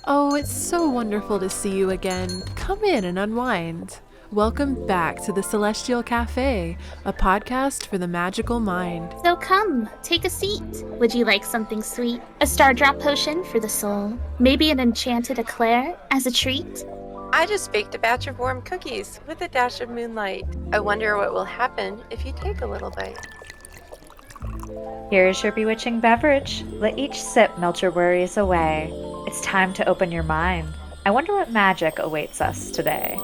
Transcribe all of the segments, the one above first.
Oh, it's so wonderful to see you again. Come in and unwind. Welcome back to the Celestial Café, a podcast for the magical mind. So come, take a seat. Would you like something sweet? A star drop potion for the soul? Maybe an enchanted eclair as a treat? I just baked a batch of warm cookies with a dash of moonlight. I wonder what will happen if you take a little bite. Here is your bewitching beverage. Let each sip melt your worries away. It's time to open your mind. I wonder what magic awaits us today.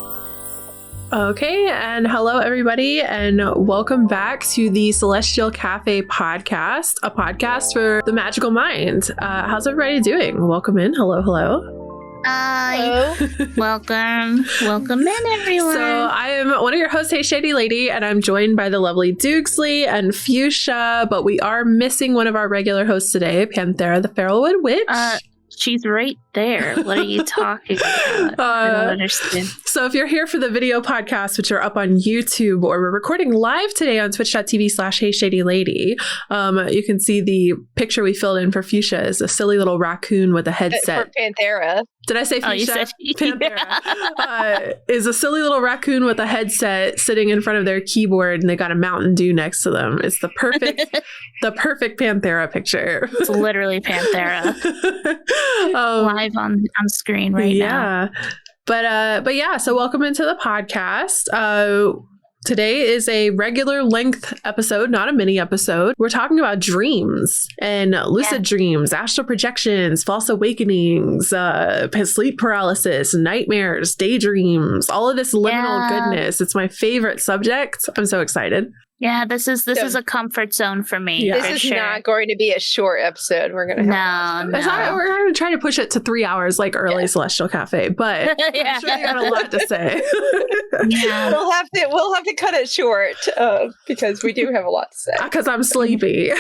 Okay, and hello everybody, and welcome back to the Celestial Café podcast, a podcast for the magical mind. How's everybody doing? Welcome in. Hello. Hello. Welcome in, everyone. So I am one of your hosts, Hey Shady Lady, and I'm joined by the lovely Dukesley and Fuchsia, but we are missing one of our regular hosts today, Panthera the Feralwood Witch. She's right there. What are you talking about? I don't understand. So if you're here for the video podcast, which are up on YouTube, or we're recording live today on twitch.tv/HeyShadyLady, you can see the picture we filled in for Fuchsia is a silly little raccoon with a headset. For Panthera. Did I say Fuchsia? Oh, you said Panthera. Is a silly little raccoon with a headset sitting in front of their keyboard, and they got a Mountain Dew next to them. It's the perfect Panthera picture. It's literally Panthera. Live on screen right now. But yeah, so welcome into the podcast. Today is a regular length episode, not a mini episode. We're talking about dreams and lucid dreams, astral projections, false awakenings, sleep paralysis, nightmares, daydreams, all of this liminal goodness. It's my favorite subject. I'm so excited. Yeah, this is a comfort zone for me. Yeah. This is not going to be a short episode. We're going to we're going to try to push it to 3 hours like early Celestial Cafe, but I'm sure you got a lot to say. Yeah. We'll have to cut it short because we do have a lot to say. Because I'm sleepy.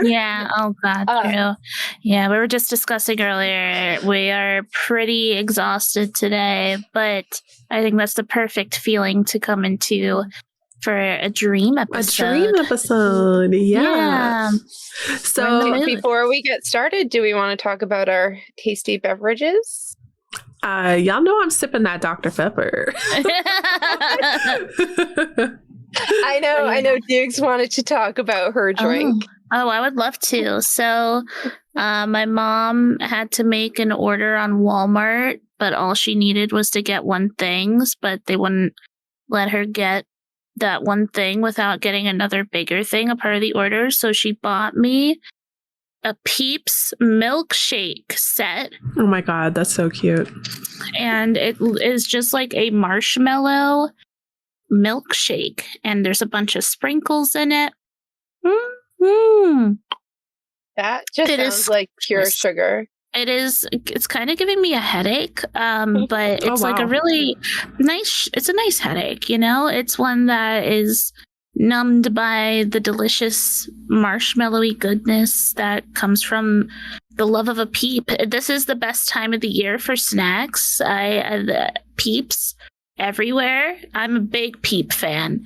Yeah. Oh God. True. Yeah, we were just discussing earlier. We are pretty exhausted today, but I think that's the perfect feeling to come into for a dream episode. Yeah. So before we get started, do we want to talk about our tasty beverages? Y'all know I'm sipping that Dr. Pepper. I know Dukes wanted to talk about her drink. Oh, I would love to. So my mom had to make an order on Walmart, but all she needed was to get one thing, but they wouldn't let her get that one thing without getting another bigger thing, a part of the order. So she bought me a Peeps milkshake set. Oh my God, that's so cute. And it is just like a marshmallow milkshake. And there's a bunch of sprinkles in it. Mm-hmm. That just sounds like pure sugar. It's kind of giving me a headache, but it's like a really nice, it's a nice headache, you know? It's one that is numbed by the delicious marshmallowy goodness that comes from the love of a Peep. This is the best time of the year for snacks. The Peeps everywhere. I'm a big Peep fan.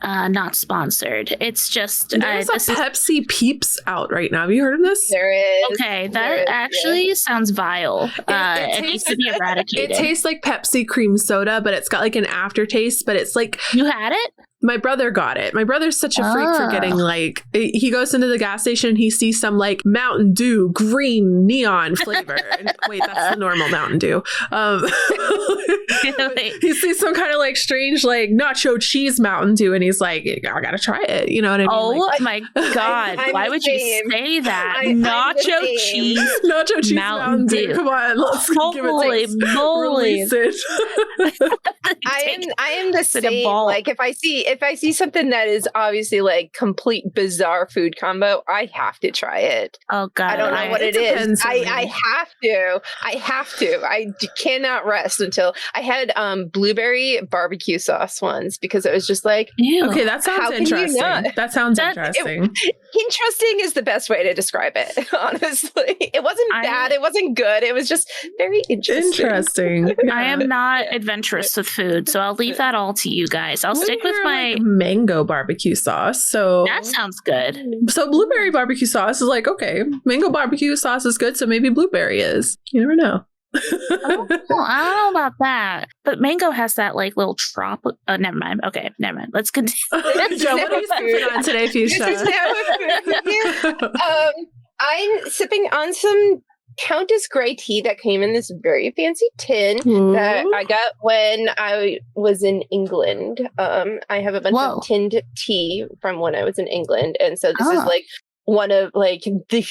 Not sponsored. It's just there's a Pepsi Peeps out right now. Have you heard of this? There is. Okay, that actually sounds vile. It needs to be eradicated. It tastes like Pepsi cream soda, but it's got like an aftertaste. But it's like you had it. My brother got it. My brother's such a freak for getting like, he goes into the gas station and he sees some like Mountain Dew green neon flavor. Wait, that's the normal Mountain Dew. He sees some kind of like strange like nacho cheese Mountain Dew and he's like, I gotta try it. You know what I mean? Oh like, my God. Why would you say that? Nacho cheese Mountain Dew. Come on, let's give it a moly. Release it. I am the same. Like if I see something that is obviously like complete bizarre food combo, I have to try it. Oh God, I don't know what it is. I have to. I cannot rest until I had blueberry barbecue sauce once because it was just like, ew. Okay, that sounds interesting. That sounds interesting. Interesting is the best way to describe it. Honestly, it wasn't bad. It wasn't good. It was just very interesting. I am not adventurous with food, so I'll leave that all to you guys. I'll stick with my like mango barbecue sauce. So that sounds good. So blueberry barbecue sauce is like, okay, mango barbecue sauce is good, so maybe blueberry is. You never know. I don't know about that. But mango has that like little trop. Never mind. Okay, never mind. Let's continue. Yeah, what are you sipping on today, Fuchsia? I'm sipping on some Countess Grey tea that came in this very fancy tin that I got when I was in England. I have a bunch of tinned tea from when I was in England, and so this is like one of like the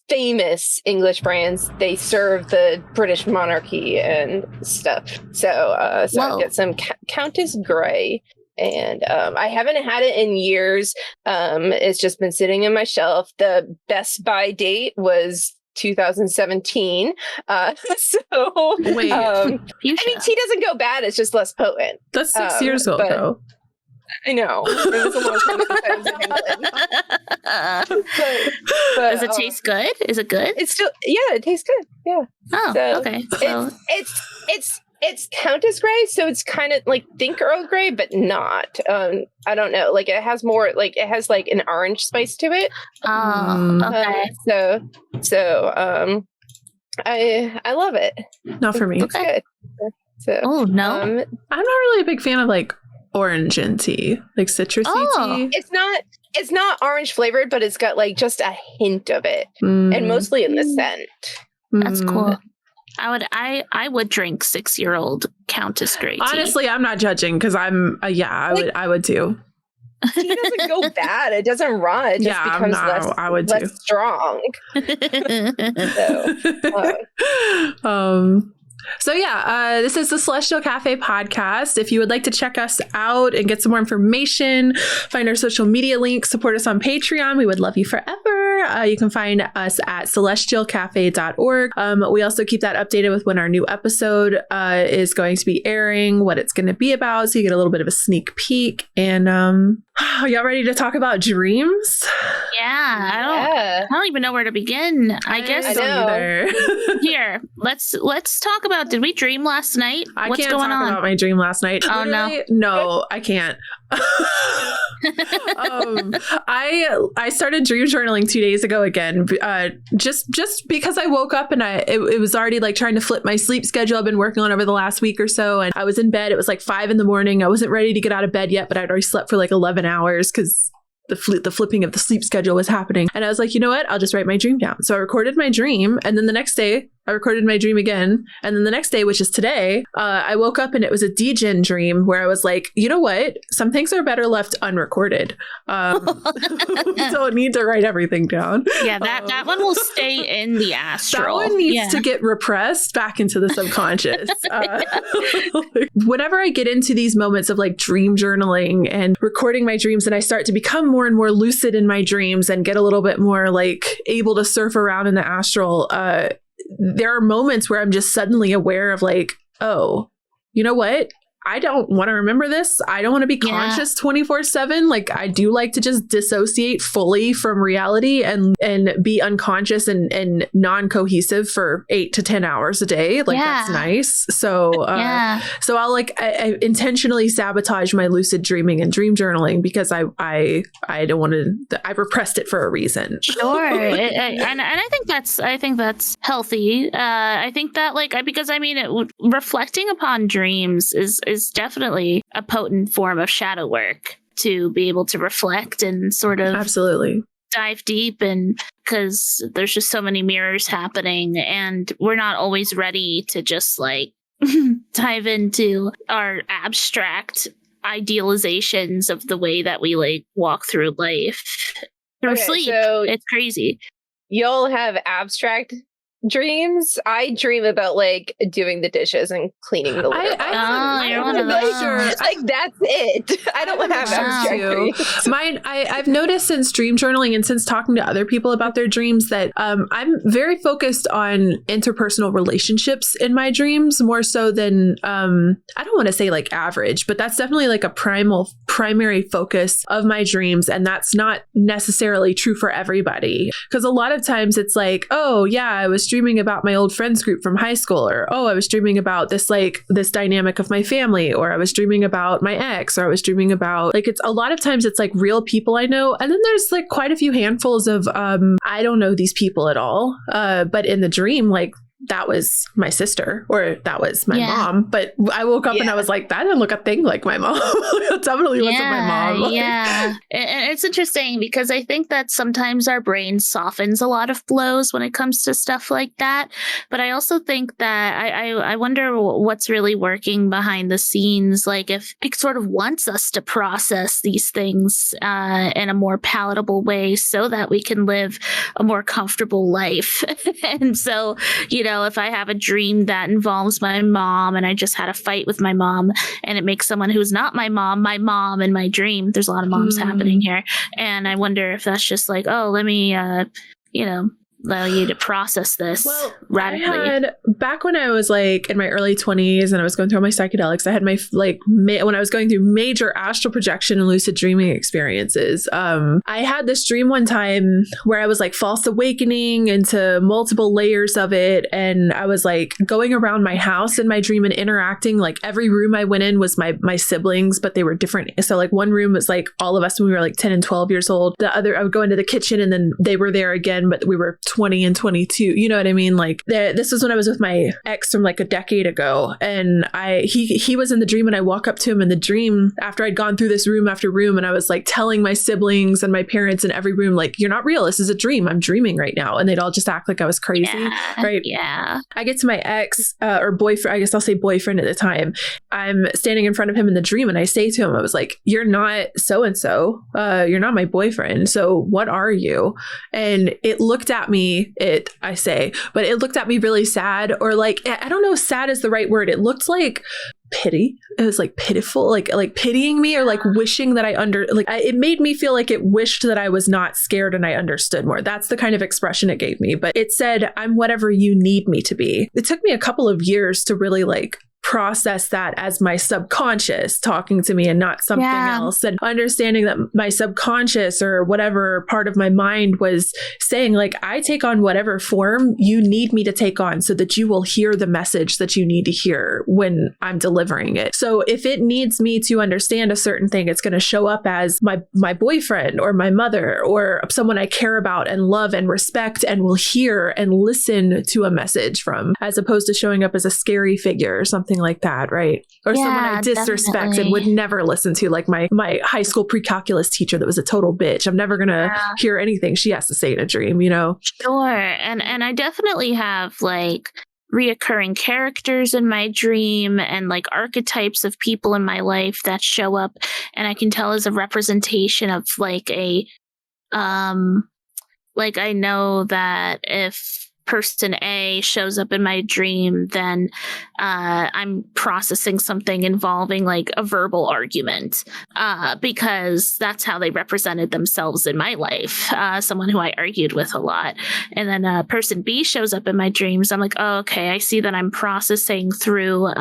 famous English brands. They serve the British monarchy and stuff. So I get some Countess Grey. And I haven't had it in years. It's just been sitting in my shelf. The best by date was 2017. So wait, I mean, tea doesn't go bad. It's just less potent. That's 6 years ago. I know. It was a long time since I was in England. but does it taste good? Is it good? It's still, it tastes good. Yeah. Oh, so okay. So it's Countess Grey, so it's kind of like think Earl Grey, but not. I don't know. Like it has more, like it has like an orange spice to it. Oh, okay. So I love it. Not for me. It's good. So, I'm not really a big fan of like orange in tea, like citrusy tea. It's not orange flavored, but it's got like just a hint of it, and mostly in the scent. That's cool. I would drink 6-year-old Countess Grey tea. Honestly, I'm not judging because I'm I would too. Tea doesn't go bad. It doesn't rot. It just becomes less strong. So this is the Celestial Café podcast. If you would like to check us out and get some more information, find our social media links, support us on Patreon, we would love you forever. You can find us at celestialcafe.org. We also keep that updated with when our new episode is going to be airing, what it's going to be about, so you get a little bit of a sneak peek. And are y'all ready to talk about dreams? Yeah, I don't even know where to begin. I guess I don't either. Here, let's talk about. Did we dream last night? What's going on? About my dream last night. Oh, no, I can't. I started dream journaling 2 days ago again. Just because I woke up and it was already like trying to flip my sleep schedule I've been working on over the last week or so, and I was in bed. It was like 5 a.m. I wasn't ready to get out of bed yet, but I'd already slept for like 11 hours because the flipping of the sleep schedule was happening. And I was like, you know what? I'll just write my dream down. So I recorded my dream, and then the next day I recorded my dream again. And then the next day, which is today, I woke up and it was a degen dream where I was like, you know what? Some things are better left unrecorded. We don't need to write everything down. Yeah, that one will stay in the astral. That one needs to get repressed back into the subconscious. Whenever I get into these moments of like dream journaling and recording my dreams, and I start to become more and more lucid in my dreams and get a little bit more like able to surf around in the astral, there are moments where I'm just suddenly aware of like, oh, you know what? I don't want to remember this. I don't want to be conscious 24/7. Like I do like to just dissociate fully from reality and be unconscious and non-cohesive for 8 to 10 hours a day. Like that's nice. So, so I'll I intentionally sabotage my lucid dreaming and dream journaling because I don't want to, I repressed it for a reason. Sure. and I think that's healthy. I think that because I mean, reflecting upon dreams is definitely a potent form of shadow work to be able to reflect and sort of absolutely dive deep, and because there's just so many mirrors happening and we're not always ready to just dive into our abstract idealizations of the way that we walk through life through sleep. So it's crazy. You'll have abstract dreams. I dream about doing the dishes and cleaning the litter box. You're one of those. That's it. I don't have abstract dreams. Mine, I've noticed since dream journaling and since talking to other people about their dreams that I'm very focused on interpersonal relationships in my dreams more so than I don't want to say average, but that's definitely a primary focus of my dreams, and that's not necessarily true for everybody, because a lot of times it's oh yeah, I was dreaming about my old friends group from high school, or oh, I was dreaming about this this dynamic of my family, or I was dreaming about my ex, or I was dreaming about it's a lot of times it's real people I know, and then there's quite a few handfuls of I don't know these people at all, but in the dream that was my sister or that was my mom. But I woke up and I was like, that didn't look a thing like my mom. It definitely wasn't my mom. Yeah. And it's interesting because I think that sometimes our brain softens a lot of blows when it comes to stuff like that. But I also think that I wonder what's really working behind the scenes. Like if it sort of wants us to process these things in a more palatable way so that we can live a more comfortable life. And so, if I have a dream that involves my mom and I just had a fight with my mom and it makes someone who's not my mom in my dream, there's a lot of moms happening here. And I wonder if that's just like, oh, let me, allow you to process this radically. I had, back when I was like in my early 20s and I was going through all my psychedelics, I had my when I was going through major astral projection and lucid dreaming experiences. I had this dream one time where I was like false awakening into multiple layers of it. And I was like going around my house in my dream and interacting. Like every room I went in was my siblings, but they were different. So like one room was like all of us when we were like 10 and 12 years old. The other, I would go into the kitchen and then they were there again, but we were 20 and 22. You know what I mean? Like this was when I was with my ex from like a decade ago. And he was in the dream and I walk up to him in the dream after I'd gone through this room after room. And I was like telling my siblings and my parents in every room, like, you're not real. This is a dream. I'm dreaming right now. And they'd all just act like I was crazy. Right. Yeah. I get to my ex or boyfriend, I guess I'll say boyfriend at the time. I'm standing in front of him in the dream and I say to him, I was like, you're not so-and-so. You're not my boyfriend. So what are you? And it looked at me, it looked at me really sad, or like, I don't know if sad is the right word. It looked like pity. It was like pitiful, like pitying me, or like wishing that it made me feel like it wished that I was not scared and I understood more. That's the kind of expression it gave me. But it said, I'm whatever you need me to be. It took me a couple of years to really like process that as my subconscious talking to me and not something else, and understanding that my subconscious or whatever part of my mind was saying, like, I take on whatever form you need me to take on so that you will hear the message that you need to hear when I'm delivering it. So if it needs me to understand a certain thing, it's going to show up as my boyfriend or my mother or someone I care about and love and respect and will hear and listen to a message from, as opposed to showing up as a scary figure or something like that, right? Or someone I disrespect and would never listen to, like my high school pre-calculus teacher that was a total bitch. I'm never gonna hear anything she has to say in a dream, Sure. And I definitely have like reoccurring characters in my dream and like archetypes of people in my life that show up, and I can tell as a representation of like like I know that if person A shows up in my dream, then I'm processing something involving like a verbal argument, because that's how they represented themselves in my life. Someone who I argued with a lot. And then person B shows up in my dreams. I'm like, oh, okay, I see that I'm processing through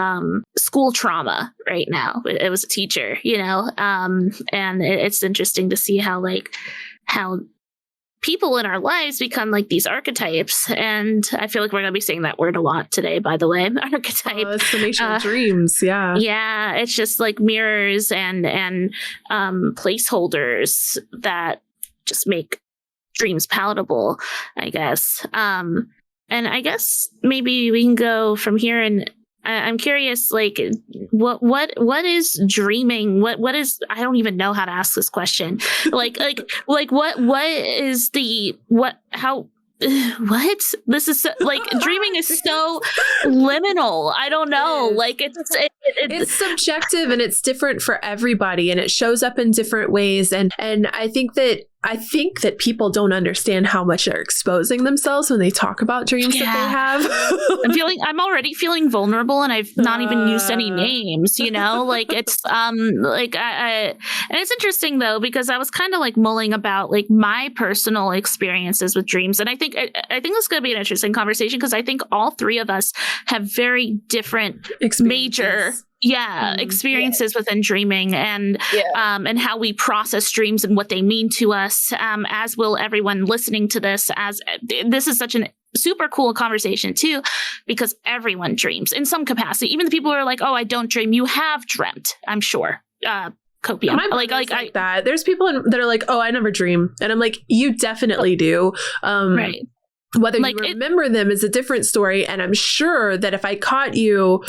school trauma right now. It was a teacher, and it's interesting to see how people in our lives become like these archetypes. And I feel like we're going to be saying that word a lot today, by the way. Archetype. Summation dreams. Yeah. Yeah. It's just like mirrors and placeholders that just make dreams palatable, I guess. And I guess maybe we can go from here, and I'm curious, like, what is dreaming? What is, I don't even know how to ask this question. What is what? This is like, dreaming is so liminal. I don't know. Like it's subjective and it's different for everybody, and it shows up in different ways. And I think that people don't understand how much they're exposing themselves when they talk about dreams that they have. I'm already feeling vulnerable, and I've not even used any names, like it's, and it's interesting though, because I was kind of like mulling about like my personal experiences with dreams. And I think this is going to be an interesting conversation, because I think all three of us have very different major experiences within dreaming, and how we process dreams and what they mean to us, as will everyone listening to this, as this is such an super cool conversation too, because everyone dreams in some capacity. Even the people who are like, oh, I don't dream. You have dreamt, I'm sure. Copium. Like that. There's people that are like, oh, I never dream. And I'm like, you definitely do. Right. Whether you remember them is a different story. And I'm sure that if I caught you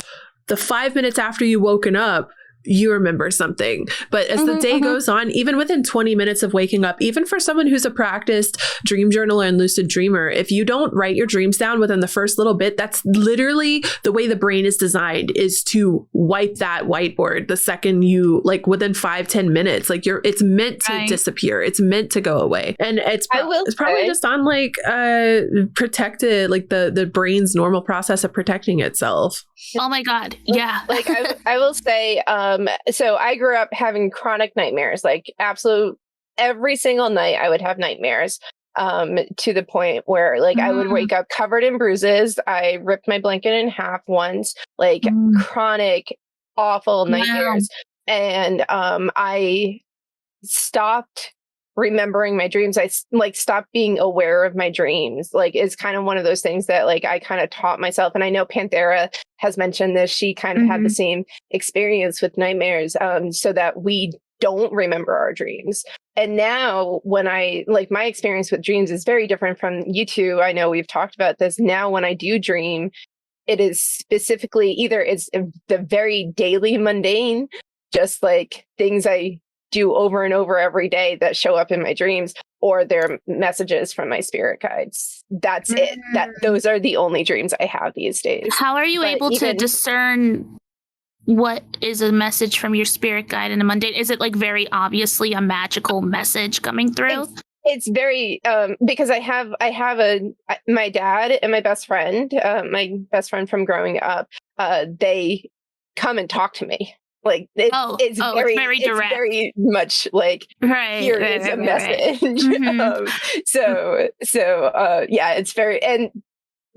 the 5 minutes after you woken up, you remember something. But as the day goes on, even within 20 minutes of waking up, even for someone who's a practiced dream journaler and lucid dreamer, if you don't write your dreams down within the first little bit, that's literally the way the brain is designed, is to wipe that whiteboard the second you, like within 5-10 minutes, like it's meant to disappear. It's meant to go away. And it's probably just on like protected, like the brain's normal process of protecting itself. Oh my God. Yeah. Like I will say, so I grew up having chronic nightmares, like absolute every single night I would have nightmares, to the point where like I would wake up covered in bruises. I ripped my blanket in half once, like chronic, awful nightmares. And I stopped remembering my dreams. I like stopped being aware of my dreams. Like it's kind of one of those things that like I kind of taught myself. And I know Panthera has mentioned this. She kind of had the same experience with nightmares, so that we don't remember our dreams. And now when I like my experience with dreams is very different from you two. I know we've talked about this. Now when I do dream, it is specifically either it's the very daily mundane, just like things I do over and over every day that show up in my dreams, or they're messages from my spirit guides. That's it. Those are the only dreams I have these days. How are you able to discern what is a message from your spirit guide in a mundane? Is it like very obviously a magical message coming through? It's very because I have my dad and my best friend from growing up. They come and talk to me. Like it's very direct. It's very much like here is a message. Yeah, it's very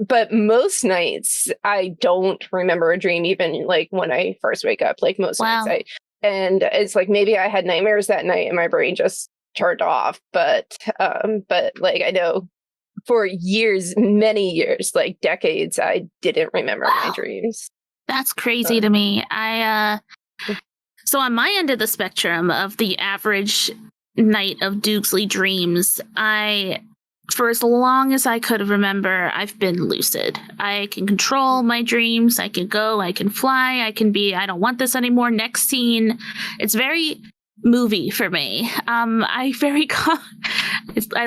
but most nights I don't remember a dream, even like when I first wake up. Like most nights and it's like maybe I had nightmares that night and my brain just turned off. But like I know for years, many years, like decades, I didn't remember my dreams. That's crazy to me. So on my end of the spectrum of the average night of Doogsley dreams, for as long as I could remember, I've been lucid. I can control my dreams. I can go, I can fly, I can be, I don't want this anymore. Next scene. It's very movie for me. I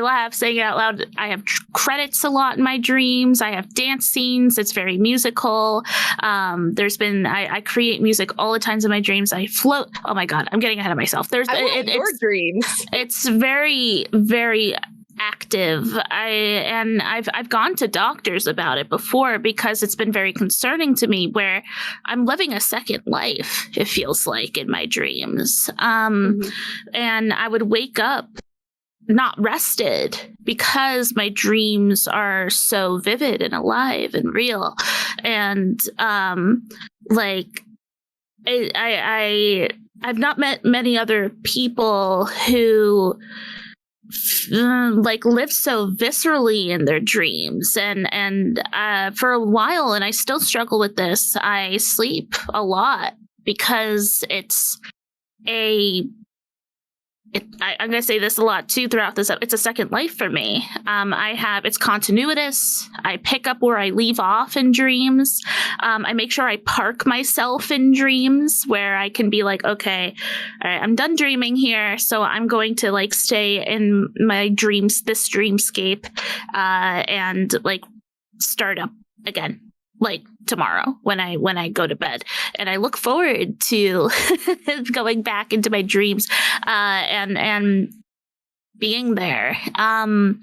laugh saying it out loud. I have credits a lot in my dreams. I have dance scenes. It's very musical. I create music all the times in my dreams. I float. Oh my God, I'm getting ahead of myself. Your dreams. It's very, very active. I've gone to doctors about it before because it's been very concerning to me, where I'm living a second life, it feels like, in my dreams. And I would wake up not rested because my dreams are so vivid and alive and real. And I've not met many other people who like live so viscerally in their dreams, and for a while, and I still struggle with this, I sleep a lot because I'm going to say this a lot too throughout this. It's a second life for me. It's continuous. I pick up where I leave off in dreams. I make sure I park myself in dreams where I can be like, okay, all right, I'm done dreaming here. So I'm going to like stay in my dreams, this dreamscape, and like start up again, like tomorrow when I go to bed. And I look forward to going back into my dreams and being there. And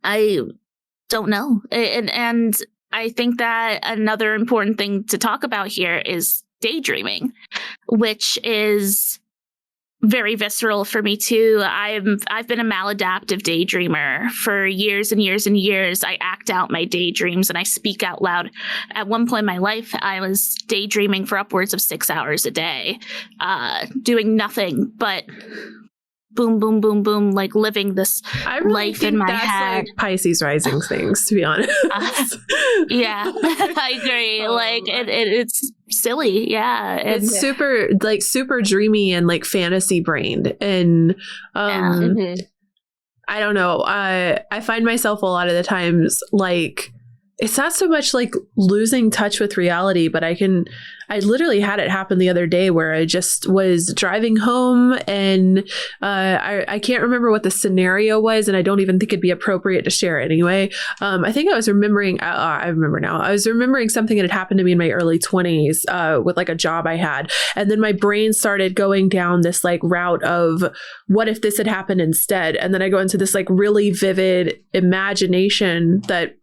I don't know. And I think that another important thing to talk about here is daydreaming, which is very visceral for me too. I've been a maladaptive daydreamer for years and years and years. I act out my daydreams and I speak out loud. At one point in my life, I was daydreaming for upwards of 6 hours a day, doing nothing but boom, boom, boom, boom, like living this life in my head. Like Pisces rising things, to be honest. Yeah, I agree. It's silly. Yeah. It's super dreamy and like fantasy brained. And I don't know. I find myself a lot of the times like, it's not so much like losing touch with reality, but I literally had it happen the other day where I just was driving home and I can't remember what the scenario was, and I don't even think it'd be appropriate to share it anyway. I think I was remembering, I remember now, I was remembering something that had happened to me in my early 20s with like a job I had. And then my brain started going down this like route of what if this had happened instead? And then I go into this like really vivid imagination that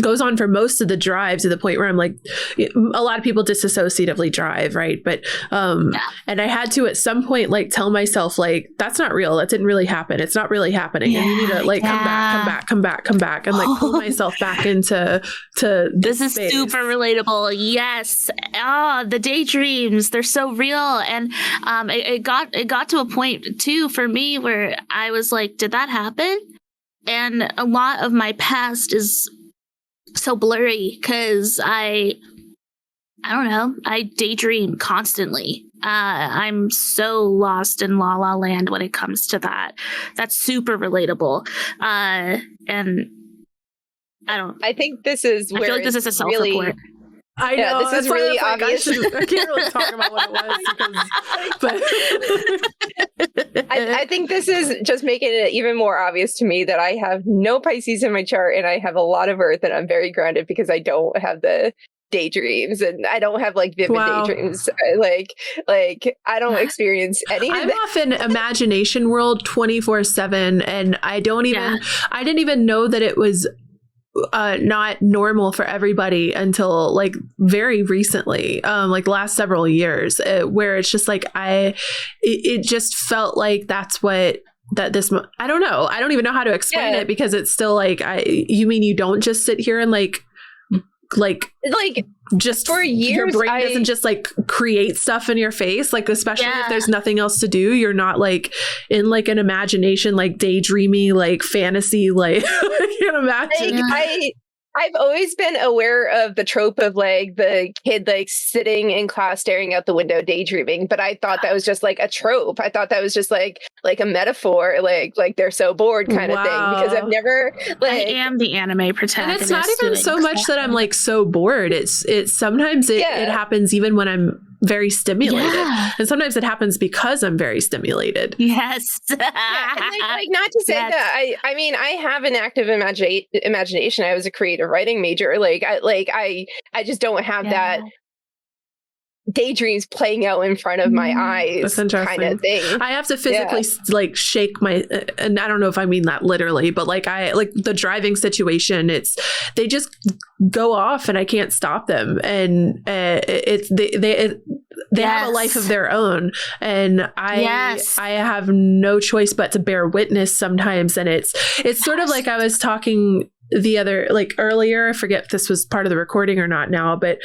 goes on for most of the drive to the point where I'm like, a lot of people disassociatively drive, right? But and I had to at some point like tell myself like, that's not real, that didn't really happen, it's not really happening, and you need to like come back and like pull myself back into this is space. Super relatable. Yes. The daydreams, they're so real. And it got to a point too for me where I was like, did that happen? And a lot of my past is so blurry because I don't know, I daydream constantly. I'm so lost in La La Land when it comes to that. That's super relatable. And I think this is where I feel like this is a self-report. Really, I know. Yeah, this is really obvious. I can't really talk about what it was. But I think this is just making it even more obvious to me that I have no Pisces in my chart and I have a lot of Earth, and I'm very grounded because I don't have the daydreams and I don't have like vivid daydreams. Like I don't experience any of that. I'm off in imagination world 24/7, and I didn't even know that it was not normal for everybody until like very recently, like the last several years, where it's just like it just felt like that's what I don't know. I don't even know how to explain it, because it's still like, you mean you don't just sit here and like just for years your brain doesn't just like create stuff in your face, like especially if there's nothing else to do, you're not like in like an imagination, like daydreamy, like fantasy, like I can't imagine. I've always been aware of the trope of like the kid like sitting in class staring out the window daydreaming, but I thought that was just like a trope. I thought that was just like a metaphor, like they're so bored kind of thing, because I've never like, I am the anime protagonist. And it's not even so much that I'm like so bored. It's sometimes it happens even when I'm very stimulated, and sometimes it happens because I'm very stimulated. Yes. And like not to say that I mean I have an active imagination. I was a creative writing major. I just don't have that daydreams playing out in front of my eyes kind of thing. I have to physically like shake my, and I don't know if I mean that literally, but like the driving situation, they just go off and I can't stop them, and they have a life of their own, and I have no choice but to bear witness sometimes. And it's sort of like I was talking the other, like earlier, I forget if this was part of the recording or not now, but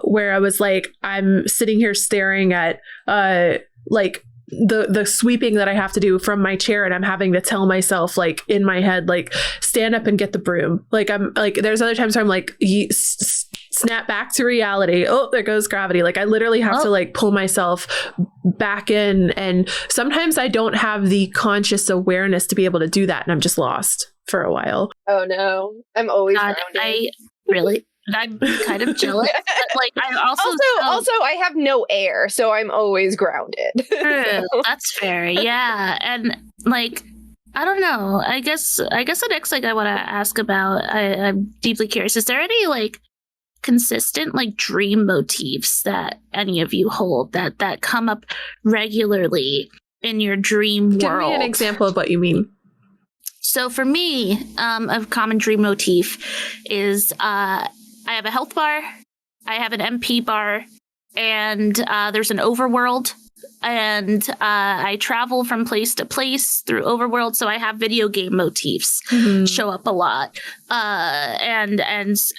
where I was like, I'm sitting here staring at like the sweeping that I have to do from my chair, and I'm having to tell myself like in my head, like stand up and get the broom. Like I'm like, there's other times where I'm like, snap back to reality. Oh, there goes gravity. Like I literally have to like pull myself back in, and sometimes I don't have the conscious awareness to be able to do that, and I'm just lost for a while. Oh no, I'm always grounded. I'm kind of jealous. But like I also I have no air, so I'm always grounded. True, that's fair. Yeah, and like I don't know. I guess the next thing I want to ask about, I'm deeply curious. Is there any like consistent like dream motifs that any of you hold that come up regularly in your dream world? Give me an example of what you mean. So for me, a common dream motif is I have a health bar, I have an MP bar, and there's an overworld, and I travel from place to place through overworld, so I have video game motifs show up a lot, and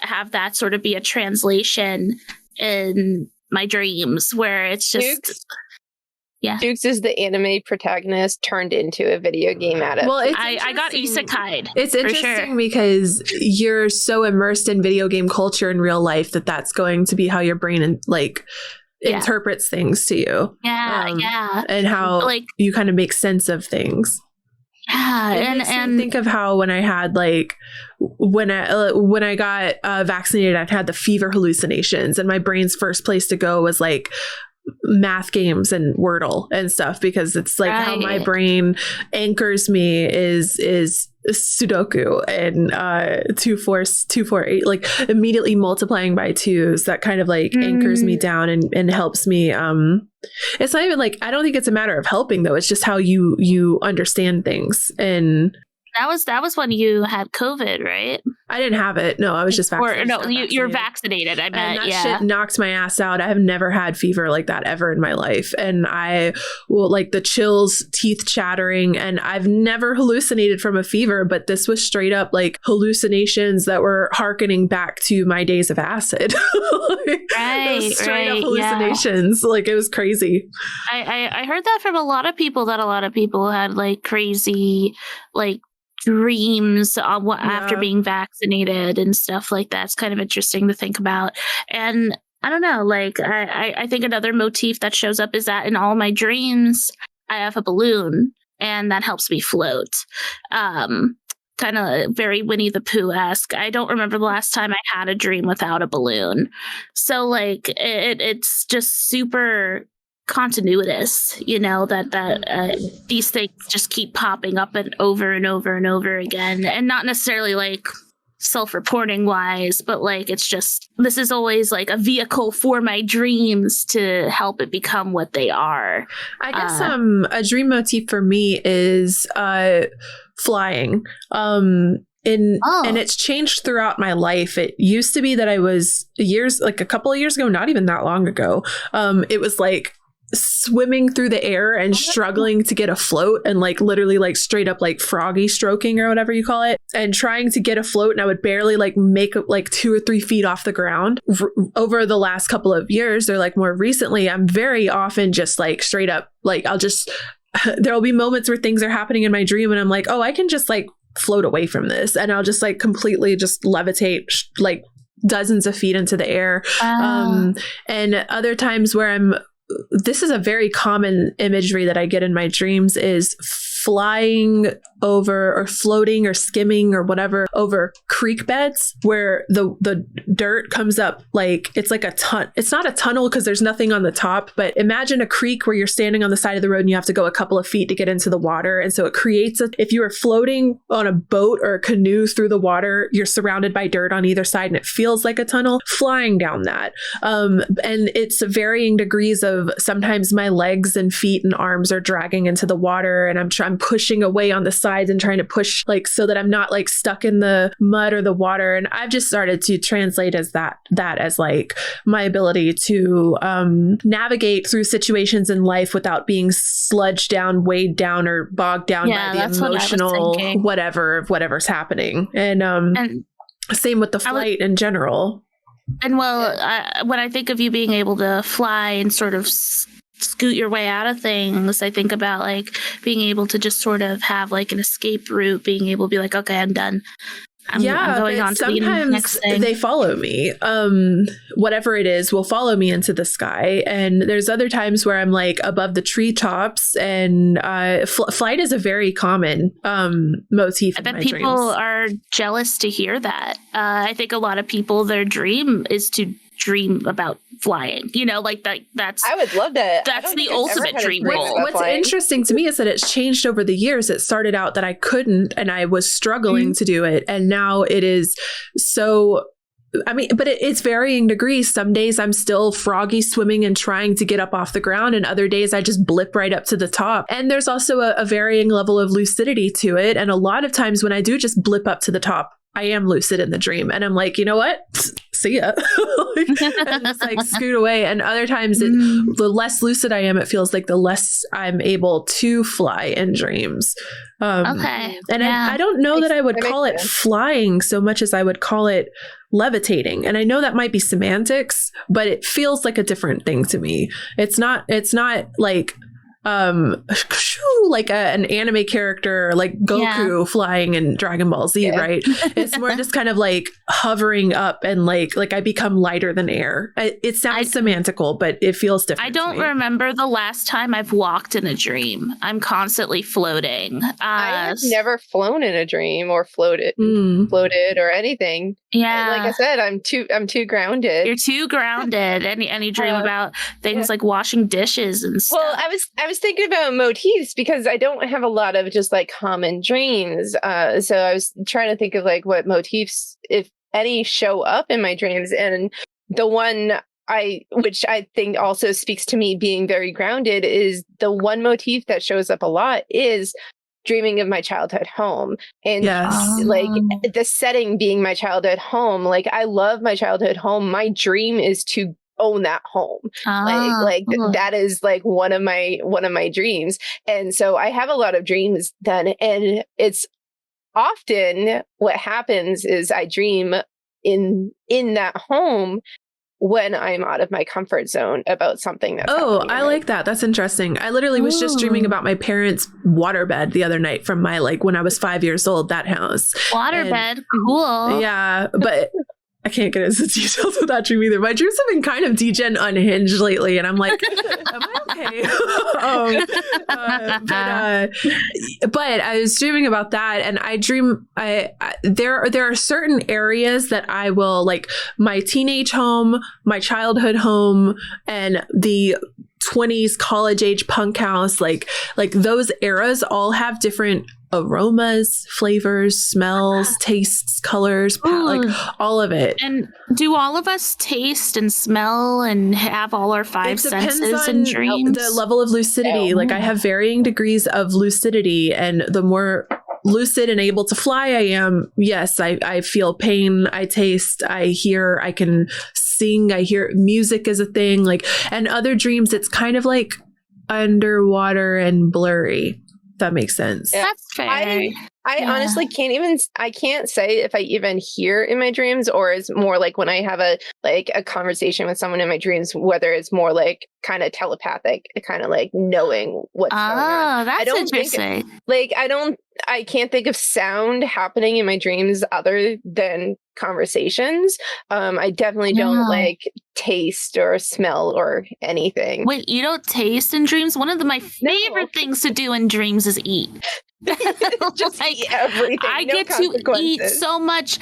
have that sort of be a translation in my dreams where it's just... Dukes is the anime protagonist turned into a video game adaptation. Well, I got isekai'd. It's interesting because you're so immersed in video game culture in real life that's going to be how your brain interprets things to you. Yeah. And how like you kind of make sense of things. Yeah, It makes me think of how when I had like when I got vaccinated, I had the fever hallucinations, and my brain's first place to go was like math games and Wordle and stuff, because it's like how my brain anchors me is Sudoku and 2, 4, 2, 4, 8, like immediately multiplying by twos. That kind of like anchors me down and helps me. It's not even like, I don't think it's a matter of helping though. It's just how you understand things. And that was when you had COVID, right? I didn't have it. No, I was just vaccinated. Or no, you're vaccinated. I meant, and that shit knocked my ass out. I have never had fever like that ever in my life. And I will like the chills, teeth chattering, and I've never hallucinated from a fever, but this was straight up like hallucinations that were hearkening back to my days of acid. Straight up hallucinations. Like it was crazy. I heard that from a lot of people, that a lot of people had like crazy, like dreams after being vaccinated and stuff like that. It's kind of interesting to think about. And I don't know, like I think another motif that shows up is that in all my dreams I have a balloon, and that helps me float. Kind of very Winnie the Pooh-esque. I don't remember the last time I had a dream without a balloon. So like it's just super continuous, you know, that these things just keep popping up and over and over and over again, and not necessarily like self-reporting wise, but like it's just, this is always like a vehicle for my dreams to help it become what they are. I guess a dream motif for me is flying. And it's changed throughout my life. It used to be that I was a couple of years ago, not even that long ago, it was like swimming through the air and struggling to get afloat, and like literally like straight up like froggy stroking or whatever you call it, and trying to get afloat, and I would barely like make like 2 or 3 feet off the ground. Over the last couple of years, or like more recently, I'm very often just like straight up like there'll be moments where things are happening in my dream and I'm like, oh, I can just like float away from this, and I'll just like completely just levitate like dozens of feet into the air. And other times where this is a very common imagery that I get in my dreams, is flying over or floating or skimming or whatever over creek beds where the dirt comes up like it's like a ton. It's not a tunnel because there's nothing on the top, but imagine a creek where you're standing on the side of the road and you have to go a couple of feet to get into the water. And so it creates if you were floating on a boat or a canoe through the water, you're surrounded by dirt on either side and it feels like a tunnel. Flying down that. And it's varying degrees of, sometimes my legs and feet and arms are dragging into the water and I'm pushing away on the sides and trying to push like so that I'm not like stuck in the mud or the water. And I've just started to translate as that as like my ability to navigate through situations in life without being sludged down, weighed down, or bogged down by the emotional whatever's happening. And same with the flight in general. And when I think of you being able to fly and sort of scoot your way out of things, I think about like being able to just sort of have like an escape route, being able to be like, okay, I'm done. I'm going on to the next thing. They follow me. Whatever it is will follow me into the sky. And there's other times where I'm like above the treetops, and flight is a very common motif. I bet people are jealous to hear that. I think a lot of people, their dream is to dream about flying, you know, like that's I would love that. That's the ultimate dream role. What's interesting to me is that it's changed over the years. It started out that I couldn't and I was struggling to do it, and now it is so, I mean, but it's varying degrees. Some days I'm still froggy swimming and trying to get up off the ground, and other days I just blip right up to the top. And there's also a varying level of lucidity to it, and a lot of times when I do just blip up to the top, I am lucid in the dream, and I'm like, you know what? See ya. And just like scoot away. And other times, the less lucid I am, it feels like the less I'm able to fly in dreams. Okay. And I don't know that I would call it flying so much as I would call it levitating. And I know that might be semantics, but it feels like a different thing to me. It's not like like an anime character, like Goku flying in Dragon Ball Z, right? It's more just kind of like hovering up and like I become lighter than air. It sounds semantical, but it feels different. I don't remember the last time I've walked in a dream. I'm constantly floating. I have never flown in a dream or floated or anything. Yeah, like I said, I'm too grounded. You're too grounded. And you dream about things like washing dishes and stuff. Well, I was thinking about motifs because I don't have a lot of just like common dreams. So I was trying to think of like what motifs, if any, show up in my dreams. And the one which I think also speaks to me being very grounded, is the one motif that shows up a lot is dreaming of my childhood home. And like the setting being my childhood home. Like I love my childhood home. My dream is to own that home. That is like one of my dreams. And so I have a lot of dreams then, and it's often what happens is I dream in that home when I'm out of my comfort zone about something that's I like that. That's interesting. I literally was just dreaming about my parents' waterbed the other night from my, like, when I was 5 years old, that house. Waterbed, cool. Yeah, but I can't get into details of that dream either. My dreams have been kind of degen unhinged lately, and I'm like, am I okay? But I was dreaming about that, and I dream. There are certain areas that I will, like my teenage home, my childhood home, and the 20s college age punk house. Like those eras all have different aromas, flavors, smells, tastes, colors, like all of it. And do all of us taste and smell and have all our five senses in dreams? The level of lucidity. Like I have varying degrees of lucidity, and the more lucid and able to fly I am, yes, I feel pain, I taste, I hear, I can sing, I hear music is a thing. Like, and other dreams, it's kind of like underwater and blurry. That makes sense. Yeah. That's fair. I honestly can't say if I even hear in my dreams, or is more like when I have a conversation with someone in my dreams, whether it's more like kind of telepathic, kind of like knowing what's going on. Oh, that's interesting. I can't think of sound happening in my dreams other than conversations. I definitely don't like taste or smell or anything. Wait, you don't taste in dreams? One of my favorite things to do in dreams is eat. Just eat everything. I get to eat so much,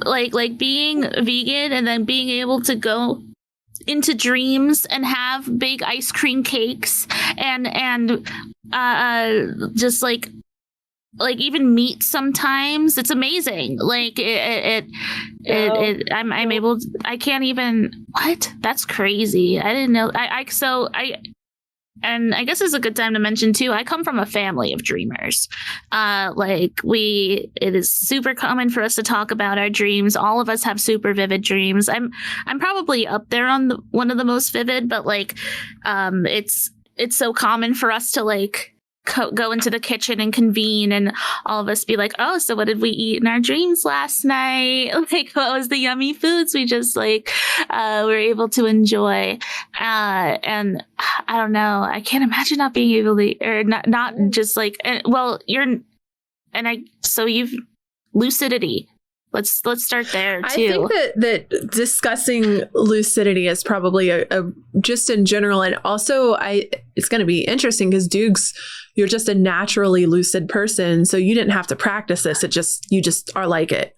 like being vegan and then being able to go into dreams and have big ice cream cakes and just like even meat sometimes. It's amazing. Like I'm able to, I can't even, what? That's crazy. I didn't know. And I guess it's a good time to mention too, I come from a family of dreamers. It is super common for us to talk about our dreams. All of us have super vivid dreams. I'm probably up there on one of the most vivid, but it's so common for us to go into the kitchen and convene and all of us be like, oh, so what did we eat in our dreams last night? Like, what was the yummy foods we just were able to enjoy? And I don't know, I can't imagine not being able to, or not just you've lucidity. Let's start there too. I think that discussing lucidity is probably a just in general, and also it's going to be interesting because Dukes, you're just a naturally lucid person, so you didn't have to practice this. You just are like it.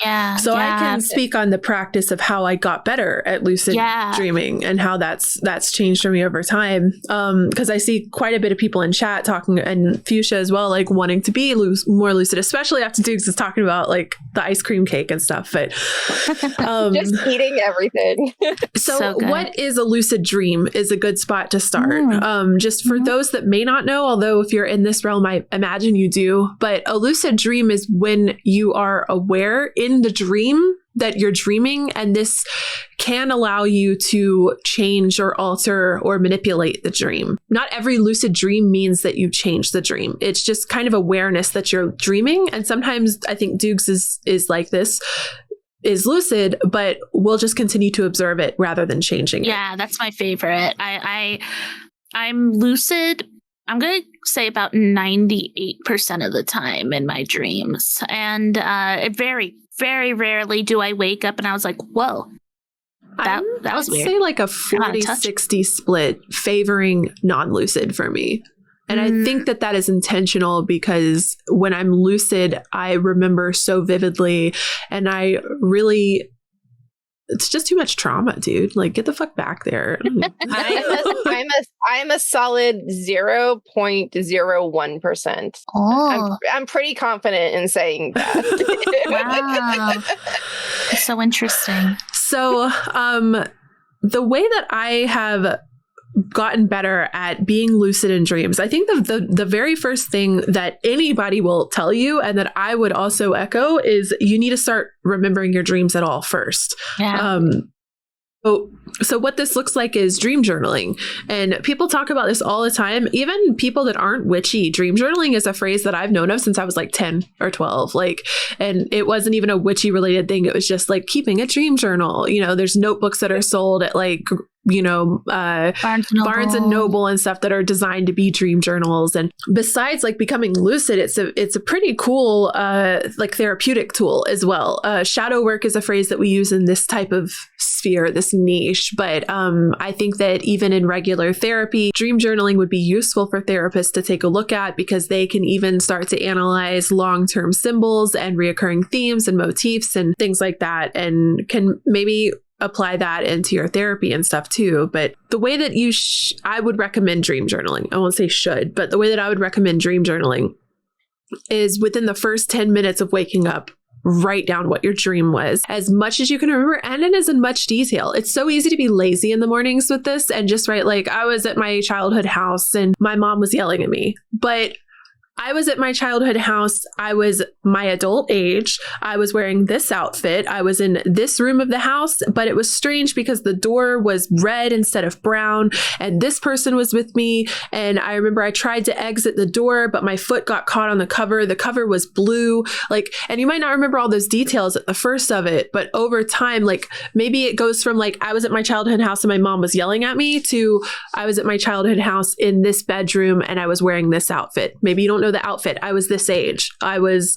Yeah. So I can speak on the practice of how I got better at lucid dreaming and how that's changed for me over time. Because I see quite a bit of people in chat talking, and Fuchsia as well, like wanting to be more lucid, especially after Dukes is talking about like the ice cream cake and stuff. But just eating everything. So what is a lucid dream is a good spot to start. Just for those that may not know, although if you're in this realm, I imagine you do. But a lucid dream is when you are aware in the dream that you're dreaming, and this can allow you to change or alter or manipulate the dream. Not every lucid dream means that you change the dream. It's just kind of awareness that you're dreaming. And sometimes I think Dukes is like this, is lucid, but we'll just continue to observe it rather than changing it. Yeah, that's my favorite. I'm lucid. I'm going to say about 98% of the time in my dreams. And it very, very rarely do I wake up and I was like, whoa, that was weird. I'd say like a 40-60 split favoring non-lucid for me. And I think that is intentional because when I'm lucid, I remember so vividly and it's just too much trauma, dude. Like, get the fuck back there. I'm a solid 0.01%. Oh. I'm pretty confident in saying that. Wow. That's so interesting. So, the way that I have gotten better at being lucid in dreams, I think the very first thing that anybody will tell you and that I would also echo is you need to start remembering your dreams at all first. Yeah. So what this looks like is dream journaling. And people talk about this all the time. Even people that aren't witchy, dream journaling is a phrase that I've known of since I was like 10 or 12. And it wasn't even a witchy related thing. It was just like keeping a dream journal. There's notebooks that are sold at Barnes and Noble and stuff that are designed to be dream journals. And besides becoming lucid, it's a pretty cool therapeutic tool as well. Shadow work is a phrase that we use in this type of sphere, this niche. But I think that even in regular therapy, dream journaling would be useful for therapists to take a look at because they can even start to analyze long-term symbols and reoccurring themes and motifs and things like that, and can maybe apply that into your therapy and stuff too. But the way that I would recommend dream journaling, I won't say should, but the way that I would recommend dream journaling is within the first 10 minutes of waking up, write down what your dream was as much as you can remember and in as much detail. It's so easy to be lazy in the mornings with this and just write I was at my childhood house and my mom was yelling at me. But I was at my childhood house. I was my adult age. I was wearing this outfit. I was in this room of the house, but it was strange because the door was red instead of brown. And this person was with me. And I remember I tried to exit the door, but my foot got caught on the cover. The cover was blue. And you might not remember all those details at the first of it, but over time, maybe it goes from I was at my childhood house and my mom was yelling at me to I was at my childhood house in this bedroom and I was wearing this outfit. Maybe you don't know the outfit. I was this age. I was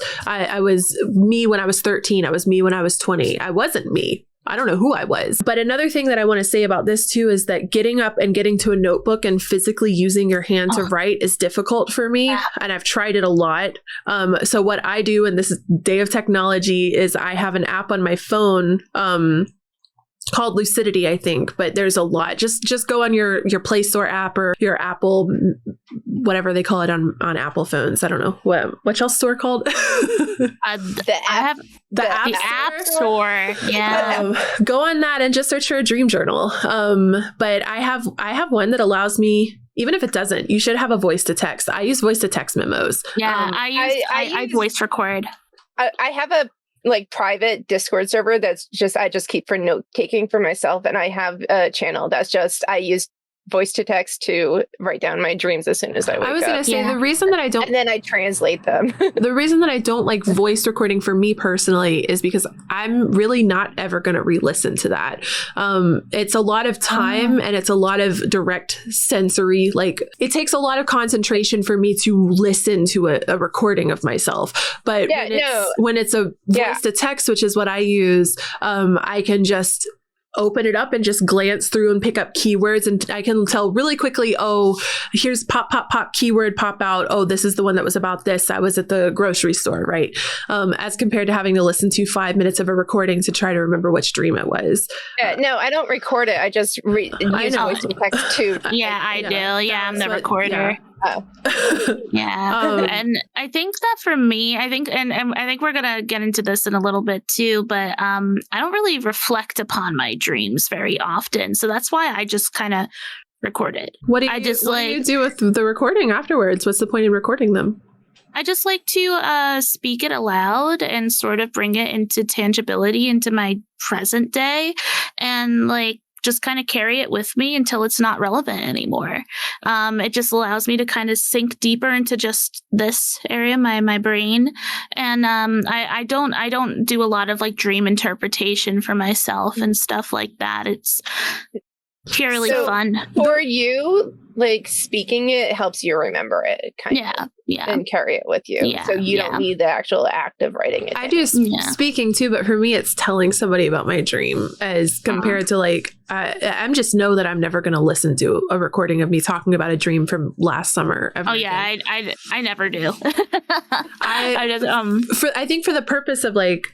me when I was 13. I was me when I was 20. I wasn't me. I don't know who I was. But another thing that I want to say about this too is that getting up and getting to a notebook and physically using your hand to write is difficult for me. And I've tried it a lot. So what I do in this day of technology is I have an app on my phone, called Lucidity, I think, but there's a lot. Just go on your Play Store app or your Apple, whatever they call it on Apple phones. I don't know what's y'all store called. The app store. Yeah. Go on that and just search for a dream journal. But I have one that allows me. Even if it doesn't, you should have a voice to text. I use voice to text memos. Yeah, I voice record. I have a private Discord server I just keep for note taking for myself, and I have a channel that's just I use voice to text to write down my dreams as soon as I wake up. I was going to say the reason that I don't... And then I translate them. The reason that I don't like voice recording for me personally is because I'm really not ever going to re-listen to that. It's a lot of time and it's a lot of direct sensory, it takes a lot of concentration for me to listen to a recording of myself. But when it's a voice to text, which is what I use, I can just open it up and just glance through and pick up keywords, and I can tell really quickly, oh, here's pop keyword pop out. Oh, this is the one that was about this. I was at the grocery store, right? As compared to having to listen to 5 minutes of a recording to try to remember which dream it was. No, I don't record it. I just use voice to text too. Yeah, I do. Yeah, I'm the recorder. Yeah. Oh. And I think that for me, I think we're gonna get into this in a little bit too, but I don't really reflect upon my dreams very often, so that's why I just kind of record it. What do you do with the recording afterwards? What's the point in recording them? I just like to speak it aloud and sort of bring it into tangibility into my present day, and just kind of carry it with me until it's not relevant anymore. It just allows me to kind of sink deeper into just this area, my brain. And I don't do a lot of dream interpretation for myself and stuff like that. It's purely fun. For you, like speaking it helps you remember it kind of and carry it with you. So you don't need the actual act of writing it. I do speaking too, but for me, it's telling somebody about my dream as compared to like, I'm just know that I'm never going to listen to a recording of me talking about a dream from last summer. I never do. I think for the purpose of like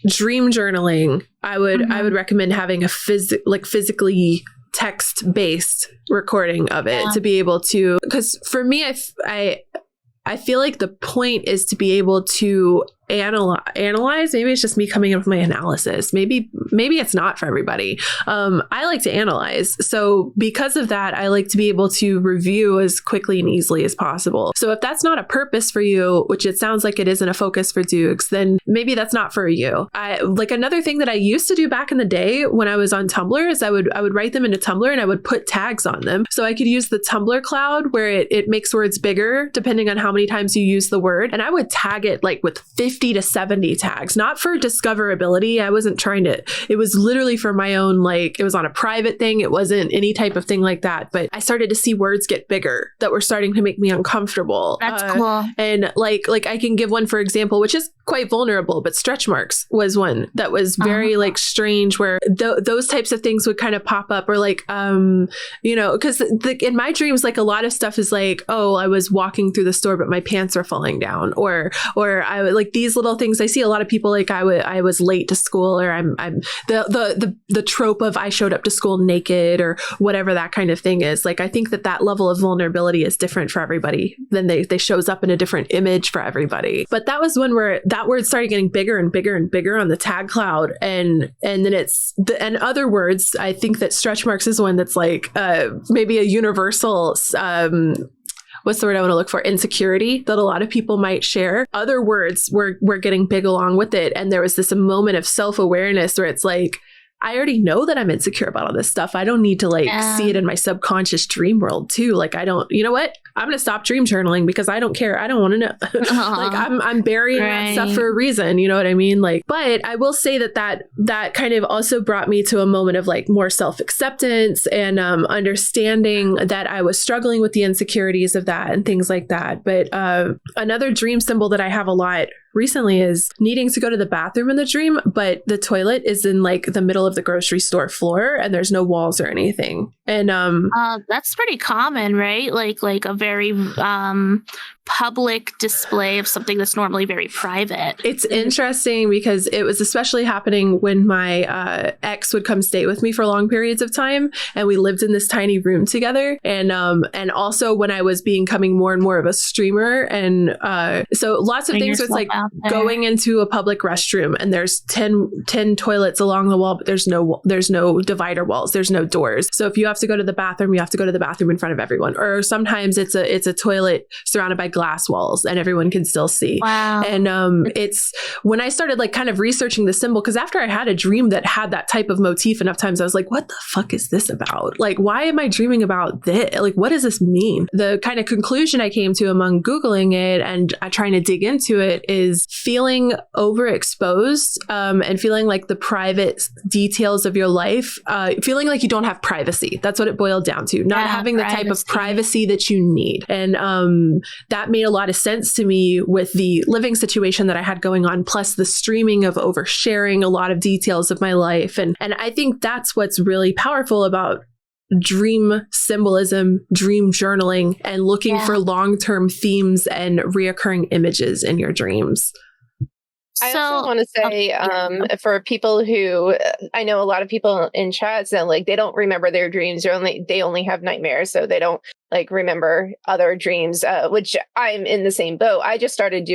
dream journaling, I would recommend having a physically text-based recording of it to be able to, because for me, I feel like the point is to be able to analyze. Maybe it's just me coming up with my analysis. Maybe it's not for everybody. I like to analyze. So because of that, I like to be able to review as quickly and easily as possible. So if that's not a purpose for you, which it sounds like it isn't a focus for Dukes, then maybe that's not for you. Like another thing that I used to do back in the day when I was on Tumblr is I would write them into Tumblr and I would put tags on them. So I could use the Tumblr cloud where it makes words bigger depending on how many times you use the word. And I would tag it like with 50 to 70 tags, not for discoverability. I wasn't trying to, it was literally for my own, like it was on a private thing. It wasn't any type of thing like that. But I started to see words get bigger that were starting to make me uncomfortable. That's cool. And like I can give one, for example, which is quite vulnerable, but stretch marks was one that was very like strange where those types of things would kind of pop up or like, because in my dreams, like a lot of stuff is like, oh, I was walking through the store, but my pants are falling down or I would like these little things. I see a lot of people like I was late to school or I'm the trope of I showed up to school naked or whatever that kind of thing is. Like, I think that level of vulnerability is different for everybody. Then they shows up in a different image for everybody. But that was one where that word started getting bigger and bigger and bigger on the tag cloud. And then and other words, I think that stretch marks is one that's like maybe a universal what's the word I want to look for? Insecurity that a lot of people might share. Other words were getting big along with it. And there was this moment of self-awareness where it's like, I already know that I'm insecure about all this stuff. I don't need to see it in my subconscious dream world too. Like, I don't, you know what? I'm going to stop dream journaling because I don't care. I don't want to know. Like I'm burying that stuff for a reason. You know what I mean? Like, but I will say that kind of also brought me to a moment of like more self-acceptance and understanding that I was struggling with the insecurities of that and things like that. But another dream symbol that I have a lot recently is needing to go to the bathroom in the dream, but the toilet is in like the middle of the grocery store floor and there's no walls or anything. And that's pretty common, right? Like a very public display of something that's normally very private. It's interesting because it was especially happening when my ex would come stay with me for long periods of time, and we lived in this tiny room together. And also when I was becoming more and more of a streamer, and so lots of things. So it's like going into a public restroom, and there's 10 toilets along the wall, but there's no divider walls, there's no doors. So if you have to go to the bathroom, you have to go to the bathroom in front of everyone. Or sometimes it's a toilet surrounded by glass walls and everyone can still see. Wow. And it's when I started like kind of researching the symbol, because after I had a dream that had that type of motif enough times, I was like, what the fuck is this about? Like, why am I dreaming about this? Like, what does this mean? The kind of conclusion I came to among Googling it and trying to dig into it is feeling overexposed and feeling like the private details of your life, feeling like you don't have privacy. That's what it boiled down to. Not having the type of privacy that you need. And that made a lot of sense to me with the living situation that I had going on, plus the streaming of oversharing a lot of details of my life. And I think that's what's really powerful about dream symbolism, dream journaling, and looking for long-term themes and reoccurring images in your dreams. I also want to say for people who, I know a lot of people in chats that like they don't remember their dreams, they only have nightmares, so they don't like remember other dreams, which I'm in the same boat. I just started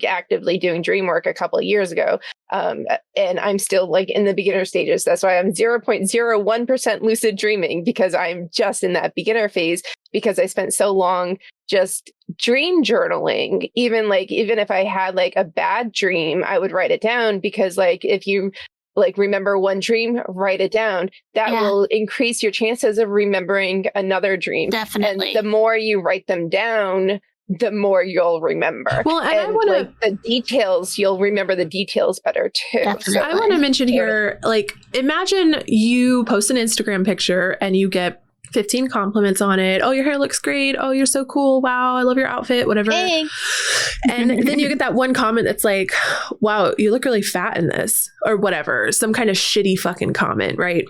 actively doing dream work a couple of years ago, and I'm still like in the beginner stages. That's why I'm 0.01% lucid dreaming, because I'm just in that beginner phase, because I spent so long just dream journaling. Even if I had like a bad dream, I would write it down, because like if you like remember one dream, write it down. That will increase your chances of remembering another dream. Definitely. And the more you write them down, the more you'll remember. Well, and I want to the details, you'll remember the details better too. Definitely. So, I want to mention here, like, imagine you post an Instagram picture and you get 15 compliments on it. Oh, your hair looks great. Oh, you're so cool. Wow, I love your outfit, whatever. Thanks. And then you get that one comment that's like, wow, you look really fat in this, or whatever, some kind of shitty fucking comment, right?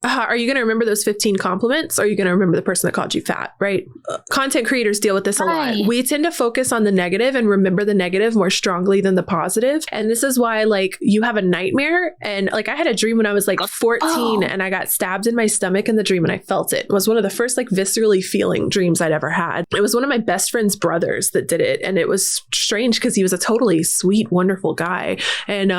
Are you going to remember those 15 compliments? Or are you going to remember the person that called you fat, right? Content creators deal with this a lot. We tend to focus on the negative and remember the negative more strongly than the positive. And this is why, like, you have a nightmare. And like, I had a dream when I was like 14 and I got stabbed in my stomach in the dream and I felt it. It was one of the first like viscerally feeling dreams I'd ever had. It was one of my best friend's brothers that did it. And it was strange because he was a totally sweet, wonderful guy. And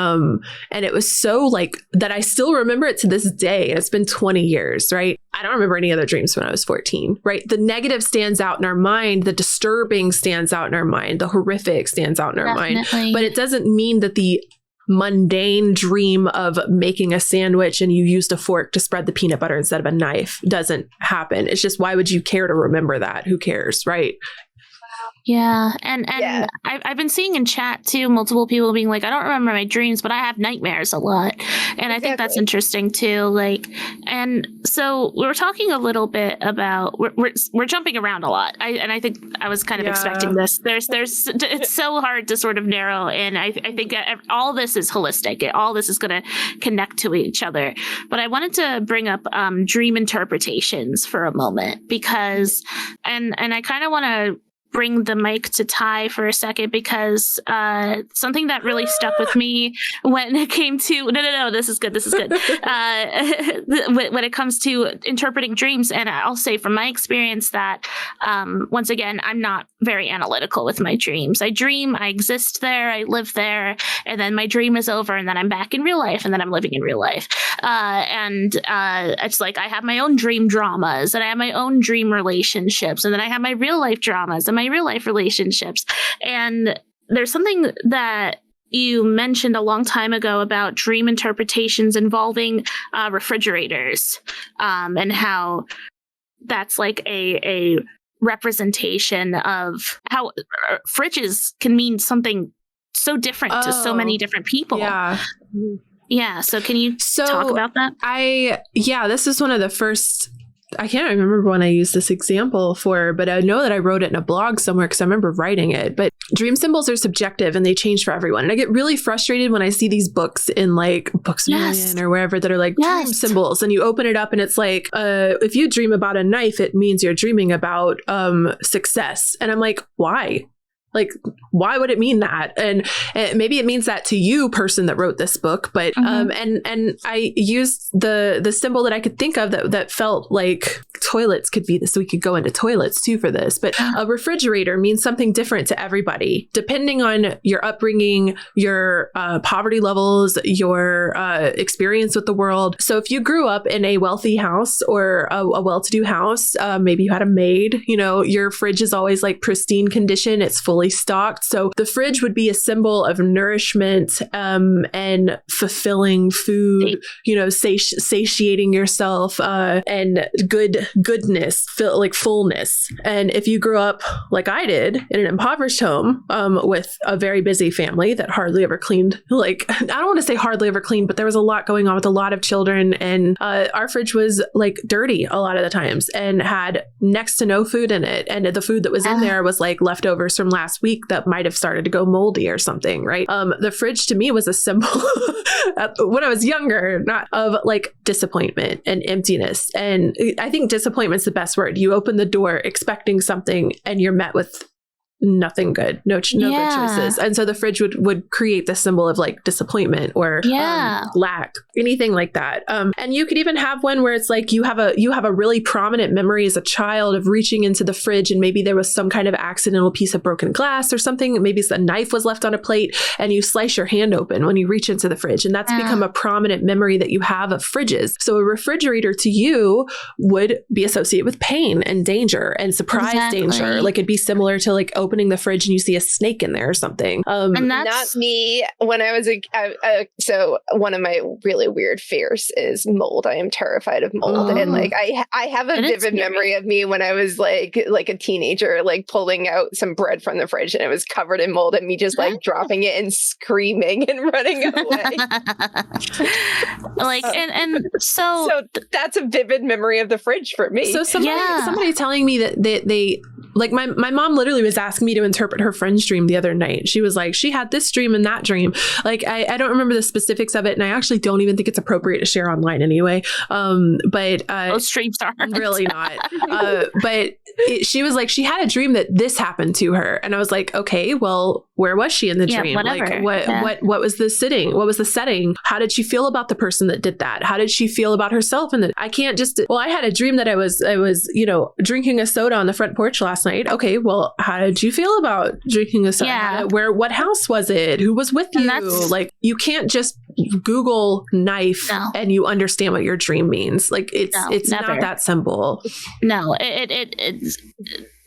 it was so like that I still remember it to this day. And it's been 20 years, right? I don't remember any other dreams when I was 14, right? The negative stands out in our mind. The disturbing stands out in our mind. The horrific stands out in our mind. But it doesn't mean that the mundane dream of making a sandwich and you used a fork to spread the peanut butter instead of a knife doesn't happen. It's just, why would you care to remember that? Who cares, right? Yeah. And I've been seeing in chat too, multiple people being like, I don't remember my dreams, but I have nightmares a lot. And I think that's interesting too. Like, and so we were talking a little bit about, we're jumping around a lot. I think I was kind of expecting this. It's so hard to sort of narrow in. I think all this is holistic. All this is going to connect to each other. But I wanted to bring up dream interpretations for a moment because, and I kind of want to bring the mic to Ty for a second because something that really stuck with me when it came to no, this is good. When it comes to interpreting dreams, and I'll say from my experience that once again, I'm not very analytical with my dreams. I dream, I exist there, I live there, and then my dream is over, and then I'm back in real life, and then I'm living in real life. It's like I have my own dream dramas, and I have my own dream relationships, and then I have my real life dramas and my real life relationships. And there's something that you mentioned a long time ago about dream interpretations involving refrigerators, and how that's like a representation of how fridges can mean something so different to so many different people. Yeah. So can you talk about that? This is one of the first, I can't remember when I used this example for, but I know that I wrote it in a blog somewhere because I remember writing it. But dream symbols are subjective and they change for everyone. And I get really frustrated when I see these books in like Books A Million or wherever that are like dream symbols, and you open it up and it's like, if you dream about a knife, it means you're dreaming about success. And I'm like, why? Like, why would it mean that? And maybe it means that to you, person that wrote this book. But and I used the symbol that I could think of that felt like toilets could be this. So we could go into toilets too for this. But a refrigerator means something different to everybody, depending on your upbringing, your poverty levels, your experience with the world. So if you grew up in a wealthy house or a well-to-do house, maybe you had a maid, you know, your fridge is always like pristine condition. It's fully stocked. So the fridge would be a symbol of nourishment and fulfilling food, you know, satiating yourself and goodness, like fullness. And if you grew up like I did in an impoverished home with a very busy family that hardly ever cleaned, like, I don't want to say hardly ever cleaned, but there was a lot going on with a lot of children. And our fridge was like dirty a lot of the times and had next to no food in it. And the food that was in there was like leftovers from last week that might have started to go moldy or something, right? The fridge to me was a symbol when I was younger, not of like disappointment and emptiness. And I think disappointment's the best word. You open the door expecting something and you're met with nothing good, no good choices. And so the fridge would create the symbol of like disappointment or lack, anything like that. And you could even have one where it's like you have a really prominent memory as a child of reaching into the fridge and maybe there was some kind of accidental piece of broken glass or something. Maybe a knife was left on a plate and you slice your hand open when you reach into the fridge. And that's become a prominent memory that you have of fridges. So a refrigerator to you would be associated with pain and danger and surprise danger. Like it'd be similar to like opening opening the fridge and you see a snake in there or something. And that's not me. When I was so one of my really weird fears is mold. I am terrified of mold, and like I have a vivid memory of me when I was like a teenager, like pulling out some bread from the fridge and it was covered in mold, and me just like dropping it and screaming and running away. Like and so that's a vivid memory of the fridge for me. So somebody telling me that they like my mom literally was asking me to interpret her friend's dream the other night. She was like, she had this dream and that dream. Like I don't remember the specifics of it, and I actually don't even think it's appropriate to share online anyway. But those dreams are really not. But she was like, she had a dream that this happened to her, and I was like, okay, well, where was she in the dream? Whatever. Like what was the sitting? What was the setting? How did she feel about the person that did that? How did she feel about herself? And I can't just. Well, I had a dream that I was drinking a soda on the front porch last night. Okay, well, how did you feel about drinking a soda? Yeah. What house was it? Who was with you? Like, you can't just Google knife and you understand what your dream means. Like, it's not that simple. No, it's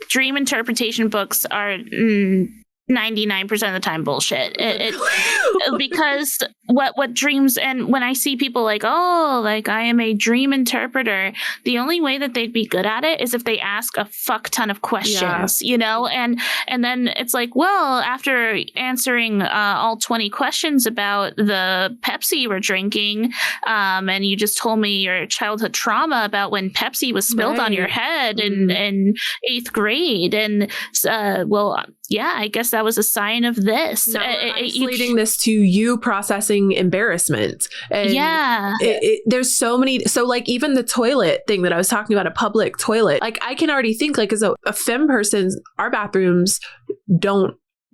dream interpretation books are 99% of the time bullshit. Because what dreams, and when I see people like, oh, like I am a dream interpreter, the only way that they'd be good at it is if they ask a fuck ton of questions, you know, and then it's like, well, after answering all 20 questions about the Pepsi you were drinking, and you just told me your childhood trauma about when Pepsi was spilled on your head in 8th grade, and yeah, I guess that was a sign of this. Isolating this to you processing embarrassment. And there's so many. So like even the toilet thing that I was talking about, a public toilet, like I can already think like as a femme person, our bathrooms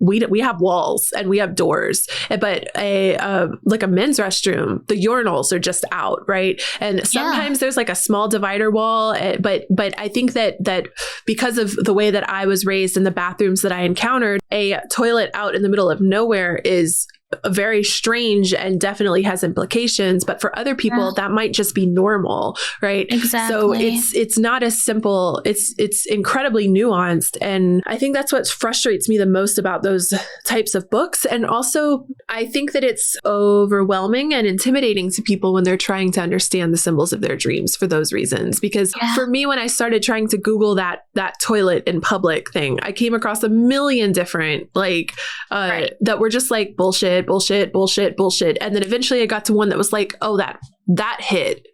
we have walls and we have doors, but like a men's restroom, the urinals are just out, right? And sometimes there's like a small divider wall, but I think that because of the way that I was raised and the bathrooms that I encountered, a toilet out in the middle of nowhere is very strange and definitely has implications, but for other people that might just be normal, right? Exactly. So it's not as simple. It's incredibly nuanced, and I think that's what frustrates me the most about those types of books. And also, I think that it's overwhelming and intimidating to people when they're trying to understand the symbols of their dreams for those reasons. Because for me, when I started trying to Google that toilet in public thing, I came across a million different that were just like bullshit. And then eventually I got to one that was like, oh, that hit.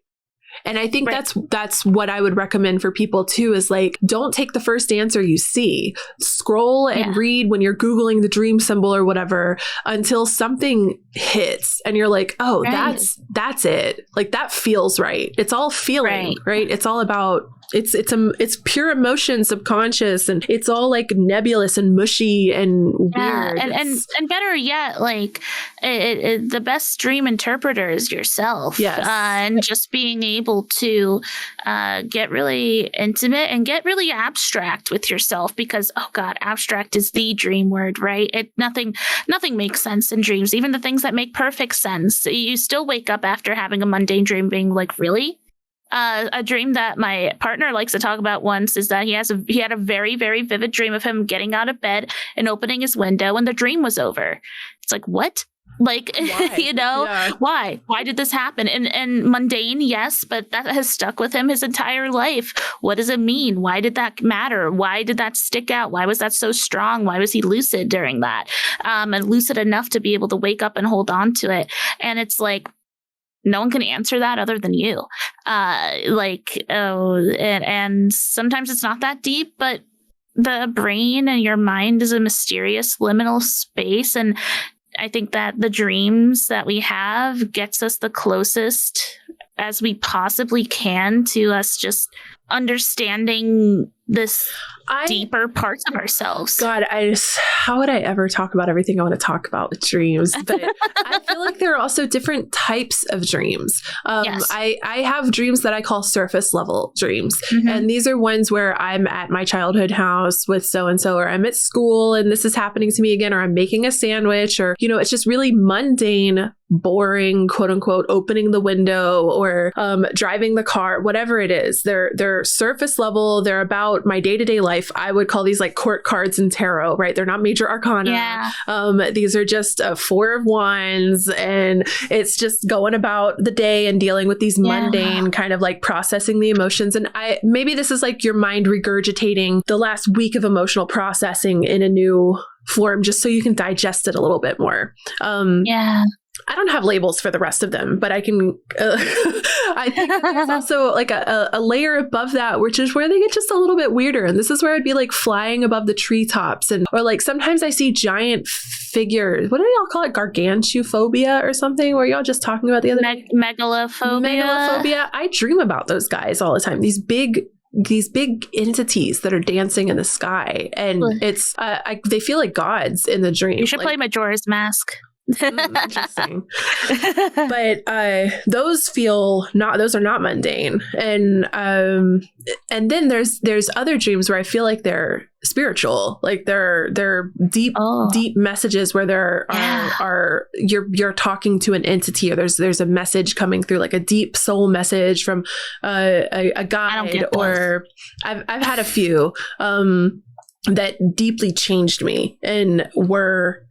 And I think that's what I would recommend for people too, is like, don't take the first answer you see. Scroll and read when you're Googling the dream symbol or whatever until something hits and you're like, oh, that's it. Like that feels right. It's all feeling, right? It's all about it's pure emotion, subconscious, and it's all like nebulous and mushy and weird. And better yet, like the best dream interpreter is yourself. Yes. And just being able to get really intimate and get really abstract with yourself, because oh god, abstract is the dream word, right? Nothing makes sense in dreams. Even the things that make perfect sense, you still wake up after having a mundane dream being like, really? A dream that my partner likes to talk about once is that he had a very, very vivid dream of him getting out of bed and opening his window and the dream was over. It's like, what? Like, you know, why did this happen? And mundane, yes, but that has stuck with him his entire life. What does it mean? Why did that matter? Why did that stick out? Why was that so strong? Why was he lucid during that? And lucid enough to be able to wake up and hold on to it. And it's like, no one can answer that other than you. And sometimes it's not that deep, but the brain and your mind is a mysterious liminal space. And I think that the dreams that we have gets us the closest as we possibly can to us just understanding this deeper parts of ourselves. God, how would I ever talk about everything I want to talk about with dreams? But I feel like there are also different types of dreams. I have dreams that I call surface level dreams. Mm-hmm. And these are ones where I'm at my childhood house with so-and-so, or I'm at school and this is happening to me again, or I'm making a sandwich, or, you know, it's just really mundane boring, quote unquote, opening the window or driving the car, whatever it is. They're surface level. They're about my day-to-day life. I would call these like court cards in tarot, right? They're not major arcana. Yeah. These are just a 4 of wands, and it's just going about the day and dealing with these mundane kind of like processing the emotions. And maybe this is like your mind regurgitating the last week of emotional processing in a new form, just so you can digest it a little bit more. I don't have labels for the rest of them, but I can. I think there's also like a layer above that, which is where they get just a little bit weirder. And this is where I'd be like flying above the treetops, or like sometimes I see giant figures. What do y'all call it? Gargantuophobia or something? Were y'all just talking about the other megalophobia? I dream about those guys all the time. These big entities that are dancing in the sky, and it's they feel like gods in the dream. You should play Majora's Mask. Interesting. But those are not mundane, and then there's other dreams where I feel like they're spiritual, like they're deep messages where there are you're talking to an entity, or there's a message coming through, like a deep soul message from a guide, or I've had a few that deeply changed me and were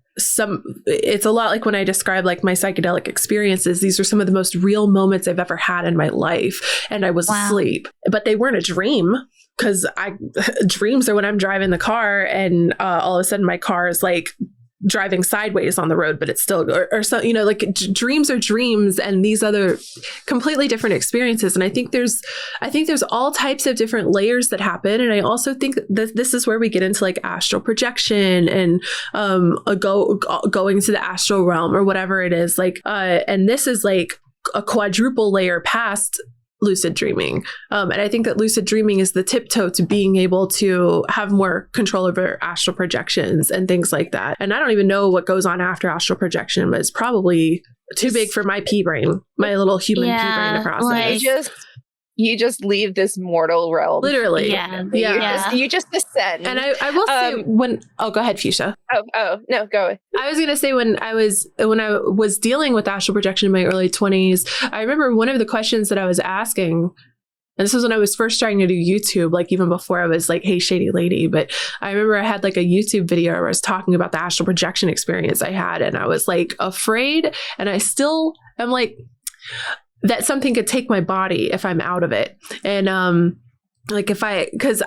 it's a lot like when I describe like my psychedelic experiences. These are some of the most real moments I've ever had in my life, and I was asleep, but they weren't a dream, because dreams are when I'm driving the car and all of a sudden my car is like driving sideways on the road, but it's still, or so, like dreams are dreams, and these other completely different experiences. And I think there's all types of different layers that happen. And I also think that this is where we get into like astral projection and going to the astral realm or whatever it is, like, and this is like a quadruple layer past lucid dreaming. And I think that lucid dreaming is the tiptoe to being able to have more control over astral projections and things like that. And I don't even know what goes on after astral projection, but it's probably too big for my pea brain, my little human pea brain to process. Like, you just leave this mortal realm. Literally. You just descend. And I will say go ahead, Fuchsia. No, go. I was going to say when I was dealing with astral projection in my early 20s, I remember one of the questions that I was asking, and this was when I was first trying to do YouTube, like even before I was like, hey, shady lady. But I remember I had like a YouTube video where I was talking about the astral projection experience I had. And I was like afraid. And I still am like, that something could take my body if I'm out of it. And like because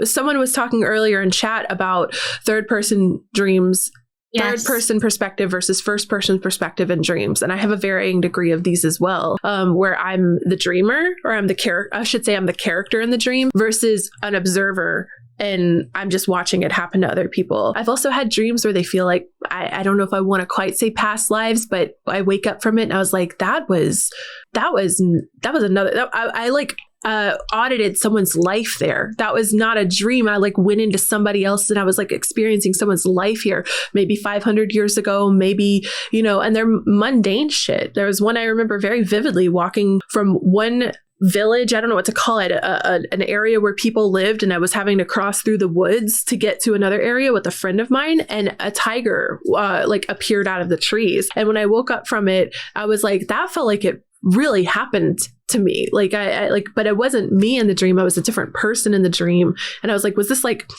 someone was talking earlier in chat about third person dreams, third person perspective versus first person perspective in dreams. And I have a varying degree of these as well, where I'm the dreamer, or I'm the character in the dream versus an observer, and I'm just watching it happen to other people. I've also had dreams where they feel like, I don't know if I want to quite say past lives, but I wake up from it and I was like, that was another, I like audited someone's life there. That was not a dream. I like went into somebody else and I was like experiencing someone's life here, maybe 500 years ago, maybe, and they're mundane shit. There was one I remember very vividly, walking from one village, I don't know what to call it, an area where people lived, and I was having to cross through the woods to get to another area with a friend of mine, and a tiger like appeared out of the trees. And when I woke up from it, I was like, that felt like it really happened to me. Like I but it wasn't me in the dream. I was a different person in the dream. And I was like, was this like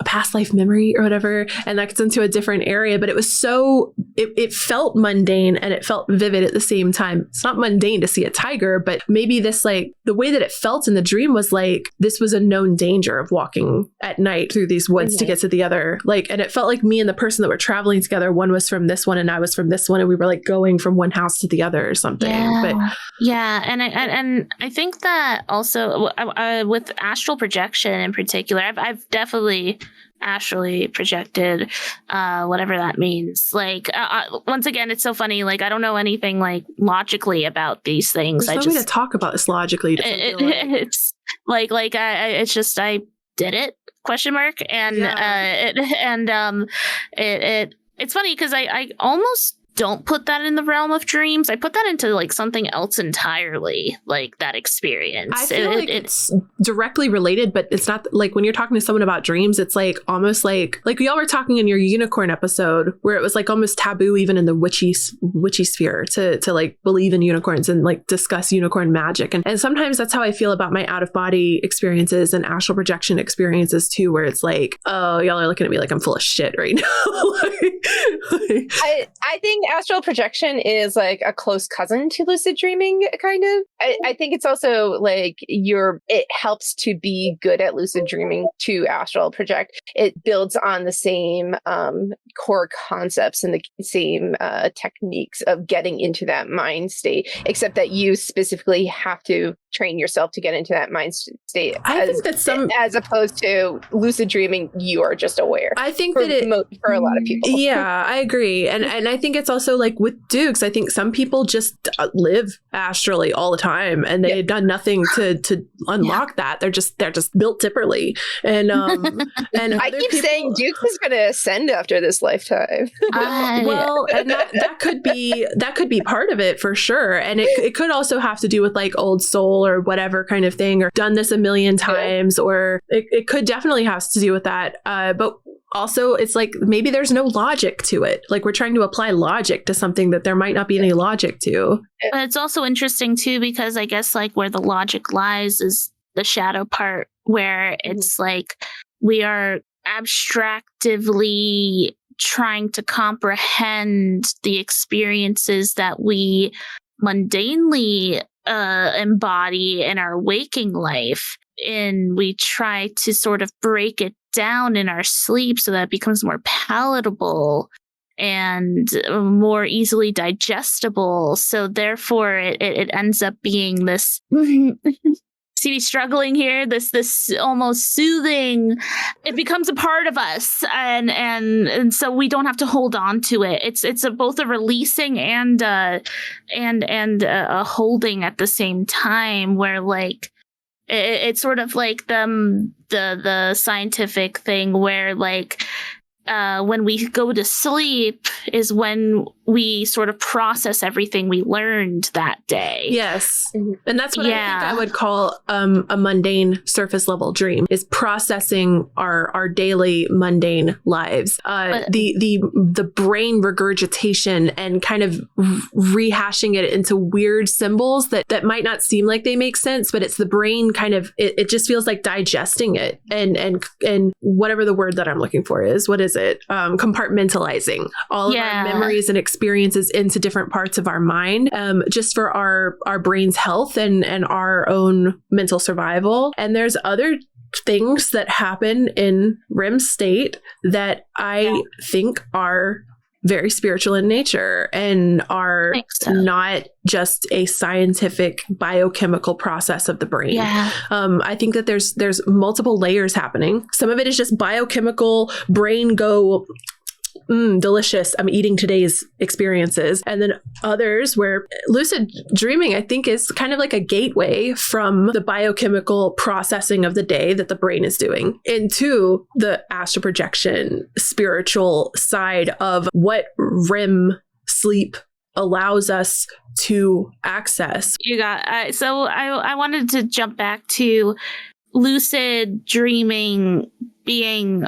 a past life memory or whatever? And that gets into a different area, but it was it felt mundane and it felt vivid at the same time. It's not mundane to see a tiger, but maybe this, like the way that it felt in the dream was like, this was a known danger of walking at night through these woods to get to the other, like, and it felt like me and the person that were traveling together, one was from this one and I was from this one, and we were like going from one house to the other or something. And I think that also with astral projection in particular, I've definitely astrally projected, whatever that means. Like once again, it's so funny. Like I don't know anything like logically about these things. There's no way to talk about this logically. It's it's just I did it ? And it's funny because I almost don't put that in the realm of dreams. I put that into like something else entirely, like that experience. I feel like it's directly related, but it's not like when you're talking to someone about dreams, it's like almost like y'all were talking in your unicorn episode where it was like almost taboo even in the witchy sphere to like believe in unicorns and like discuss unicorn magic. And sometimes that's how I feel about my out of body experiences and astral projection experiences too, where it's like, oh, y'all are looking at me like I'm full of shit right now. I think astral projection is like a close cousin to lucid dreaming, kind of. I think it's also like it helps to be good at lucid dreaming to astral project. It builds on the same core concepts and the same techniques of getting into that mind state, except that you specifically have to train yourself to get into that mind state. I think that as opposed to lucid dreaming, you are just aware. I think for a lot of people. Yeah, I agree. And I think it's also like with Dukes, I think some people just live astrally all the time and they had done nothing to unlock that. They're just built differently. And I keep saying Dukes is going to ascend after this lifetime. Well, and that could be part of it for sure. And it could also have to do with like old soul or whatever kind of thing, or done this a million times, or it could definitely have to do with that. But also, it's like maybe there's no logic to it. Like we're trying to apply logic to something that there might not be any logic to. But it's also interesting too, because I guess like where the logic lies is the shadow part, where it's like we are abstractively trying to comprehend the experiences that we mundanely embody in our waking life. And we try to sort of break it down in our sleep so that it becomes more palatable and more easily digestible. So therefore it ends up being this see me struggling here, this almost soothing, it becomes a part of us, and so we don't have to hold on to it. It's both a releasing and a holding at the same time, where like it's sort of like the scientific thing where like when we go to sleep is when we sort of process everything we learned that day. Yes. And that's what I think I would call a mundane surface level dream, is processing our daily mundane lives. The brain regurgitation and kind of rehashing it into weird symbols that might not seem like they make sense, but it's the brain kind of, it just feels like digesting it and whatever the word that I'm looking for is. What is it? Compartmentalizing all of our memories and experiences into different parts of our mind, just for our brain's health and our own mental survival. And there's other things that happen in REM state that I think are very spiritual in nature and are not just a scientific biochemical process of the brain. I think that there's multiple layers happening. Some of it is just biochemical brain go, delicious, I'm eating today's experiences. And then others where lucid dreaming, I think, is kind of like a gateway from the biochemical processing of the day that the brain is doing into the astral projection spiritual side of what REM sleep allows us to access. So I wanted to jump back to lucid dreaming being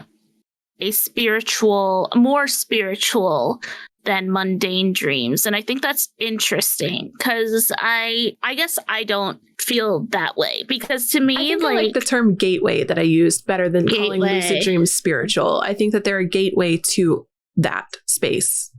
more spiritual than mundane dreams. And I think that's interesting because I guess I don't feel that way, because to me, I like the term gateway that I used better than calling lucid dreams spiritual. I think that they're a gateway to that space.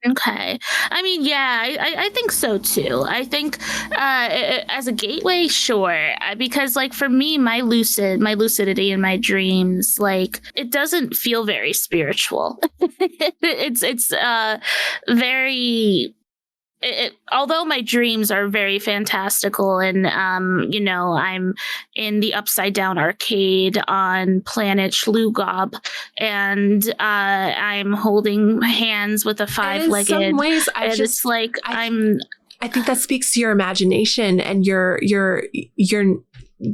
Okay. I mean, I think so too. I think as a gateway, sure. Because like for me, my lucidity and my dreams, like it doesn't feel very spiritual. It's very... although my dreams are very fantastical and, I'm in the Upside Down arcade on planet Shlugob and I'm holding hands with a five-legged. In some ways, I think that speaks to your imagination and your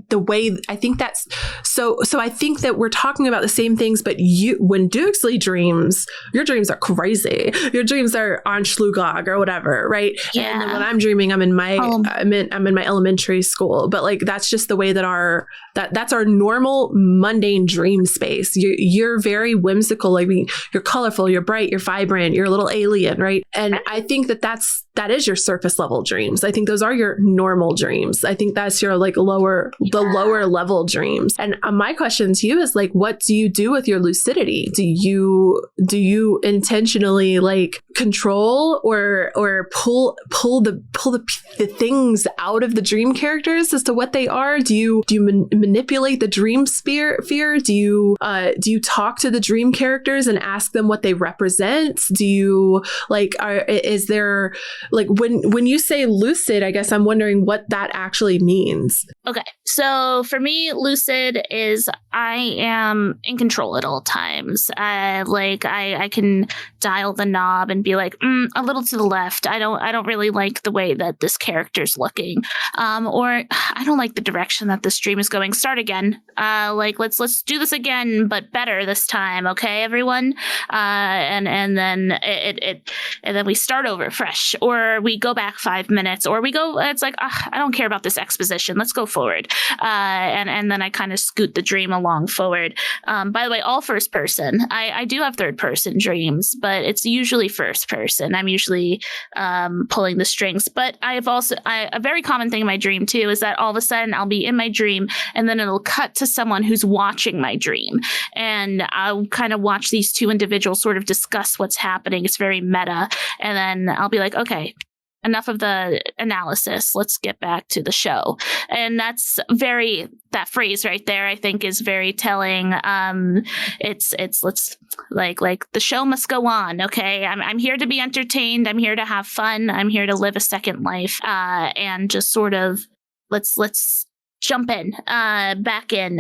the way I think that's so I think that we're talking about the same things, but when Duxley dreams, your dreams are crazy. Your dreams are Anschlugog or whatever, right? Yeah. And then when I'm dreaming, I'm in my I'm in my elementary school, but like that's just the way that that's our normal mundane dream space. You're very whimsical, like you're colorful, you're bright, you're vibrant, you're a little alien, right? And I think that is your surface level dreams. I think those are your normal dreams. I think that's your like lower level dreams. And my question to you is like, what do you do with your lucidity? Do you intentionally like control or pull the things out of the dream characters as to what they are? Do you manipulate the dream sphere? Do you talk to the dream characters and ask them what they represent? Do you like is there like when you say lucid, I guess I'm wondering what that actually means. Okay. So for me, lucid is I am in control at all times. I can dial the knob and be like, a little to the left. I don't really like the way that this character's looking. Or I don't like the direction that this dream is going. Start again. Let's do this again, but better this time. Okay, everyone. And then and then we start over fresh, or we go back 5 minutes, or we go, it's like, I don't care about this exposition. Let's go forward. And then I kind of scoot the dream along forward. By the way, all first person. I do have third person dreams, but it's usually first person. I'm usually pulling the strings. But a very common thing in my dream too is that all of a sudden I'll be in my dream and then it'll cut to someone who's watching my dream. And I'll kind of watch these two individuals sort of discuss what's happening. It's very meta. And then I'll be like, okay, enough of the analysis. Let's get back to the show. And that phrase right there, I think, is very telling. It's let's like the show must go on. Okay. I'm here to be entertained. I'm here to have fun. I'm here to live a second life. And just sort of let's jump in, back in.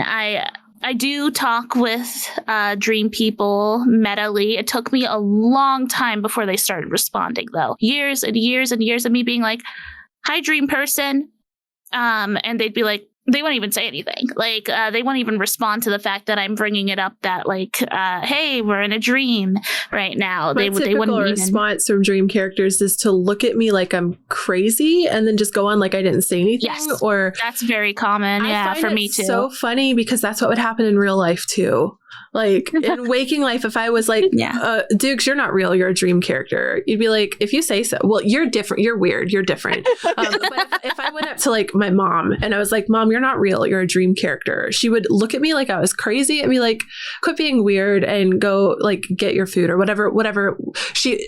I do talk with dream people metally. It took me a long time before they started responding, though. Years and years and years of me being like, hi, dream person. And they'd be like, they won't even say anything. Like, they won't even respond to the fact that I'm bringing it up that, like, hey, we're in a dream right now. They wouldn't even. Response from dream characters is to look at me like I'm crazy and then just go on like I didn't say anything. Yes, or that's very common. Yeah, for me too. So funny because that's what would happen in real life too. Like in waking life, if I was like, Dukes, you're not real, you're a dream character. You'd be like, if you say so, well, you're different. You're weird. You're different. But if I went up to like my mom and I was like, Mom, you're not real. You're a dream character. She would look at me like I was crazy and be like, quit being weird and go like get your food or whatever.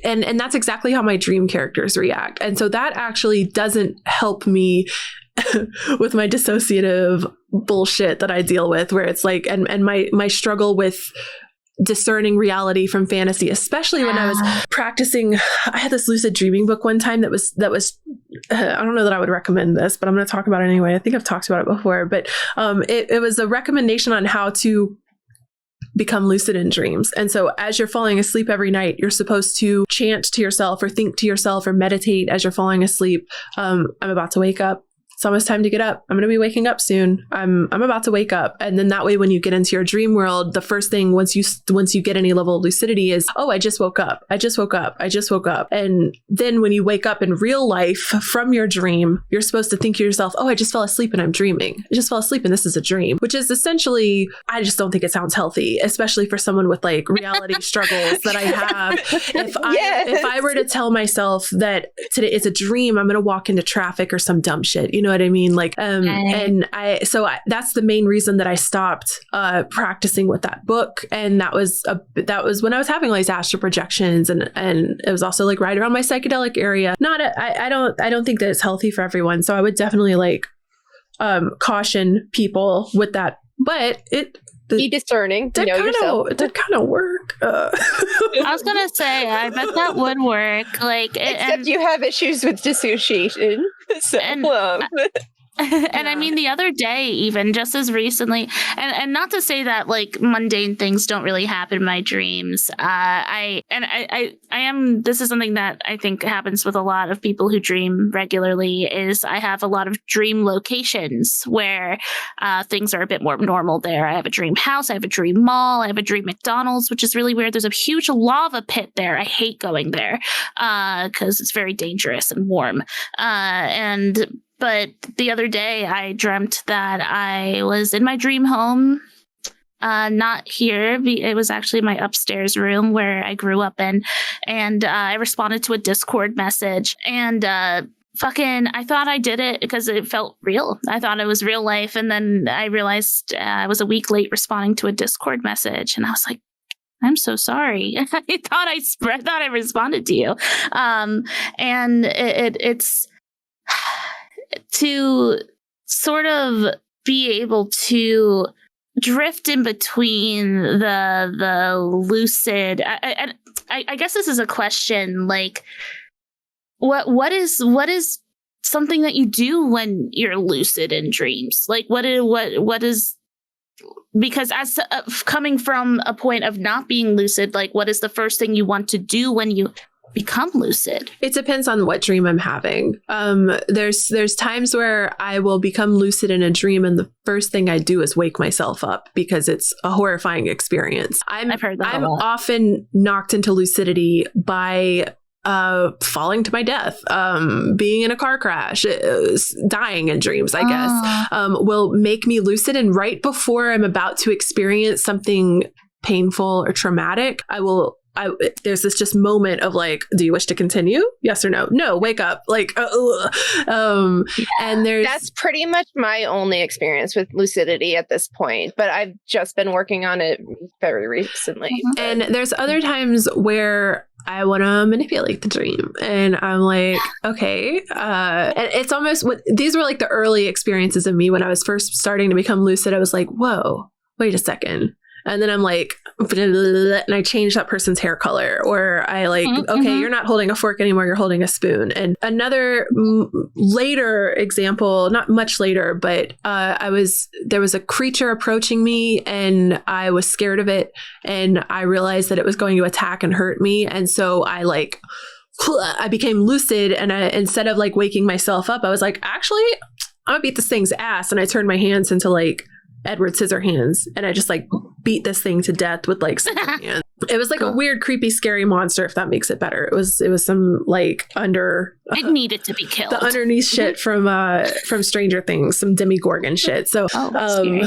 And that's exactly how my dream characters react. And so that actually doesn't help me with my dissociative bullshit that I deal with, where it's like, and my struggle with discerning reality from fantasy, especially when I was practicing. I had this lucid dreaming book one time that was I don't know that I would recommend this, but I'm going to talk about it anyway. I think I've talked about it before, but it was a recommendation on how to become lucid in dreams. And so as you're falling asleep every night, you're supposed to chant to yourself or think to yourself or meditate as you're falling asleep. I'm about to wake up. It's almost time to get up. I'm going to be waking up soon. I'm about to wake up. And then that way, when you get into your dream world, the first thing once you get any level of lucidity is, oh, I just woke up. I just woke up. I just woke up. And then when you wake up in real life from your dream, you're supposed to think to yourself, oh, I just fell asleep and I'm dreaming. I just fell asleep and this is a dream, which is essentially, I just don't think it sounds healthy, especially for someone with like reality struggles that I have. If I were to tell myself that today it's a dream, I'm going to walk into traffic or some dumb shit. You know what I mean? Like, and that's the main reason that I stopped practicing with that book. And that was when I was having like astral projections, and it was also like right around my psychedelic area. I don't think that it's healthy for everyone. So I would definitely like caution people with that. But be discerning. It did kind of work. I was gonna say, I bet that would work. Like, except you have issues with dissociation. So, And I mean, the other day, even just as recently, and not to say that like mundane things don't really happen in my dreams. I am. This is something that I think happens with a lot of people who dream regularly. Is I have a lot of dream locations where things are a bit more normal there. I have a dream house. I have a dream mall. I have a dream McDonald's, which is really weird. There's a huge lava pit there. I hate going there because it's very dangerous and warm. But the other day, I dreamt that I was in my dream home, not here. It was actually my upstairs room where I grew up in. And I responded to a Discord message. And I thought I did it because it felt real. I thought it was real life. And then I realized I was a week late responding to a Discord message. And I was like, I'm so sorry. I thought I responded to you. And it's to sort of be able to drift in between the lucid. I guess this is a question, like what is something that you do when you're lucid in dreams? Like what is, because as coming from a point of not being lucid, like what is the first thing you want to do when you become lucid? It depends on what dream I'm having. There's times where I will become lucid in a dream and the first thing I do is wake myself up because it's a horrifying experience. I've heard that. I'm often knocked into lucidity by falling to my death, being in a car crash, dying in dreams, I guess, will make me lucid. And right before I'm about to experience something painful or traumatic, there's this just moment of like, do you wish to continue? Yes or no? No, wake up. Like, and that's pretty much my only experience with lucidity at this point, but I've just been working on it very recently. And there's other times where I want to manipulate the dream and I'm like, okay. And it's almost, these were like the early experiences of me when I was first starting to become lucid. I was like, whoa, wait a second. And then I'm like, and I change that person's hair color, or I like, okay, you're not holding a fork anymore, you're holding a spoon. And another later example, not much later, but there was a creature approaching me and I was scared of it. And I realized that it was going to attack and hurt me. And so I became lucid, and instead of like waking myself up, I was like, actually, I'm gonna beat this thing's ass. And I turned my hands into like Edward Scissorhands, and I just like beat this thing to death with like hands. It was like a weird, creepy, scary monster, if that makes it better. It was some like it needed to be killed. The underneath shit from Stranger Things, some Demogorgon shit. So I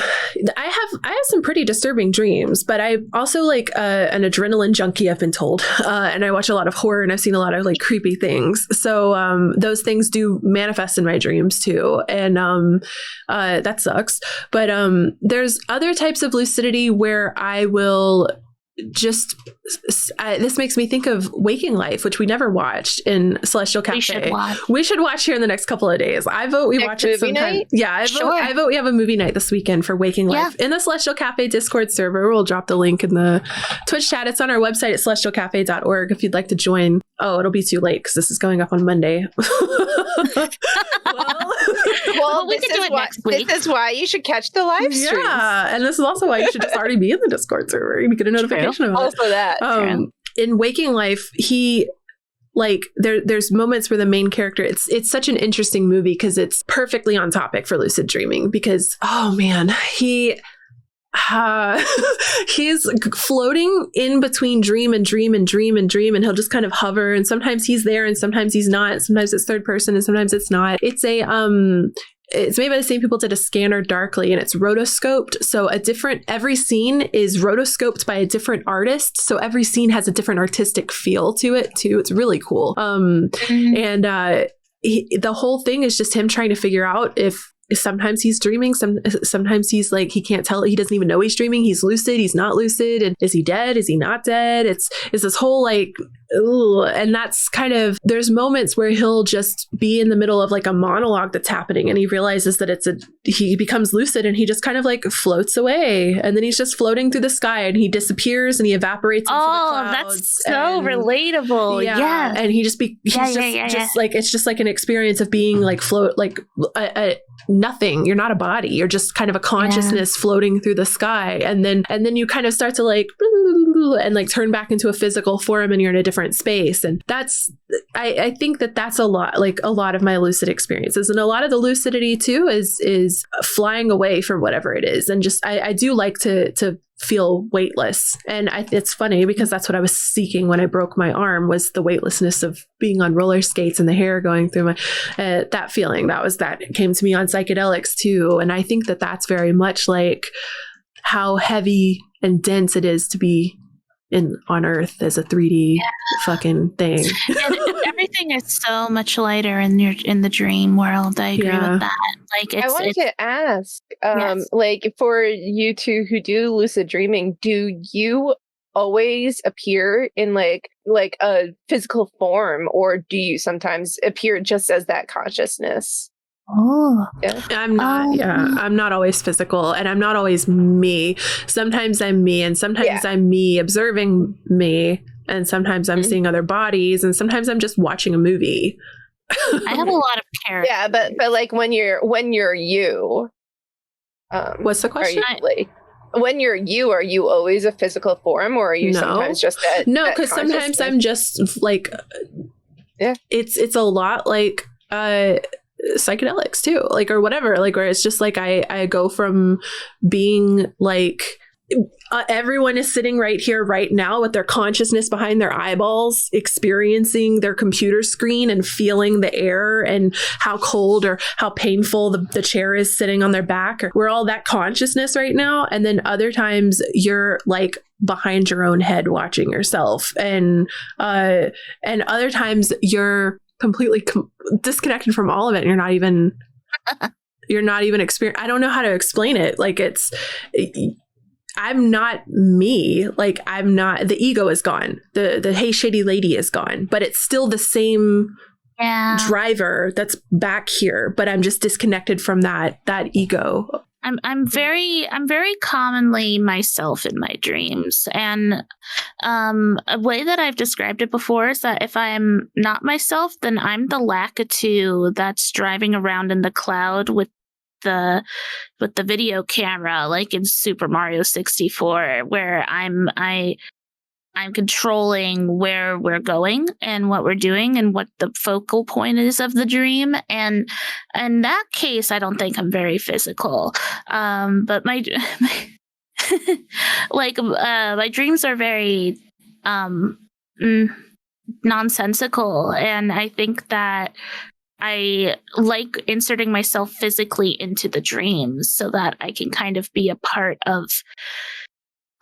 have some pretty disturbing dreams, but I also like an adrenaline junkie, I've been told, and I watch a lot of horror and I've seen a lot of like creepy things. So those things do manifest in my dreams too, and that sucks. But there's other types of lucidity where I will just this makes me think of Waking Life, which we never watched in Celestial Cafe. We should watch here in the next couple of days. I vote we watch it sometime. Night? Yeah, I vote we have a movie night this weekend for Waking Life in the Celestial Cafe Discord server. We'll drop the link in the Twitch chat. It's on our website at celestialcafe.org if you'd like to join. Oh, it'll be too late because this is going up on Monday. Well, we can do it next week. This is why you should catch the live streams. Yeah, and this is also why you should just already be in the Discord server. You get a notification of it. Also that. In Waking Life, he like there's moments where the main character, it's such an interesting movie because it's perfectly on topic for lucid dreaming because, oh man, he's floating in between dream and dream and dream and dream, and he'll just kind of hover, and sometimes he's there and sometimes he's not, sometimes it's third person and sometimes it's not. It's made by the same people that did A Scanner Darkly, and it's rotoscoped. So every scene is rotoscoped by a different artist. So every scene has a different artistic feel to it too. It's really cool. And the whole thing is just him trying to figure out if sometimes he's dreaming, sometimes he's like, he can't tell, he doesn't even know he's dreaming, he's lucid, he's not lucid, and is he dead, is he not dead? It's this whole like and that's kind of, there's moments where he'll just be in the middle of like a monologue that's happening and he realizes that he becomes lucid and he just kind of like floats away, and then he's just floating through the sky and he disappears and he evaporates into the clouds. That's so relatable. Yeah. And he's just like, it's just like an experience of being like float, like nothing. You're not a body. You're just kind of a consciousness floating through the sky. And then you kind of start to like, and like turn back into a physical form and you're in a different space. And that's, I think that's a lot of my lucid experiences. And a lot of the lucidity too is flying away from whatever it is. And just, I do like to feel weightless. And it's funny because that's what I was seeking when I broke my arm, was the weightlessness of being on roller skates and the hair going through my, that feeling. That came to me on psychedelics too. And I think that's very much like how heavy and dense it is to be on Earth as a 3D fucking thing. And everything is so much lighter in the dream world. I agree with that. Like, I wanted to ask, like, for you two who do lucid dreaming, do you always appear in like a physical form, or do you sometimes appear just as that consciousness? Oh, yeah. I'm not always physical, and I'm not always me. Sometimes I'm me, and sometimes I'm me observing me, and sometimes I'm seeing other bodies, and sometimes I'm just watching a movie. I have a lot of characters. Yeah, but like when you're you, what's the question? When you're you, are you always a physical form, or are you sometimes just that? No, because sometimes I'm just like, it's a lot like psychedelics too, like, or whatever, like, where it's just like I go from being like everyone is sitting right here right now with their consciousness behind their eyeballs, experiencing their computer screen and feeling the air and how cold or how painful the chair is sitting on their back, or we're all that consciousness right now. And then other times you're like behind your own head watching yourself, and other times you're completely disconnected from all of it, and you're not even I don't know how to explain it. Like, I'm not me. Like, I'm not, the ego is gone. The hey shitty lady is gone, but it's still the same driver that's back here, but I'm just disconnected from that ego. I'm very commonly myself in my dreams, and a way that I've described it before is that if I'm not myself, then I'm the Lakitu that's driving around in the cloud with the video camera, like in Super Mario 64, where I'm controlling where we're going and what we're doing and what the focal point is of the dream. And in that case, I don't think I'm very physical. But my my dreams are very nonsensical, and I think that I like inserting myself physically into the dreams so that I can kind of be a part of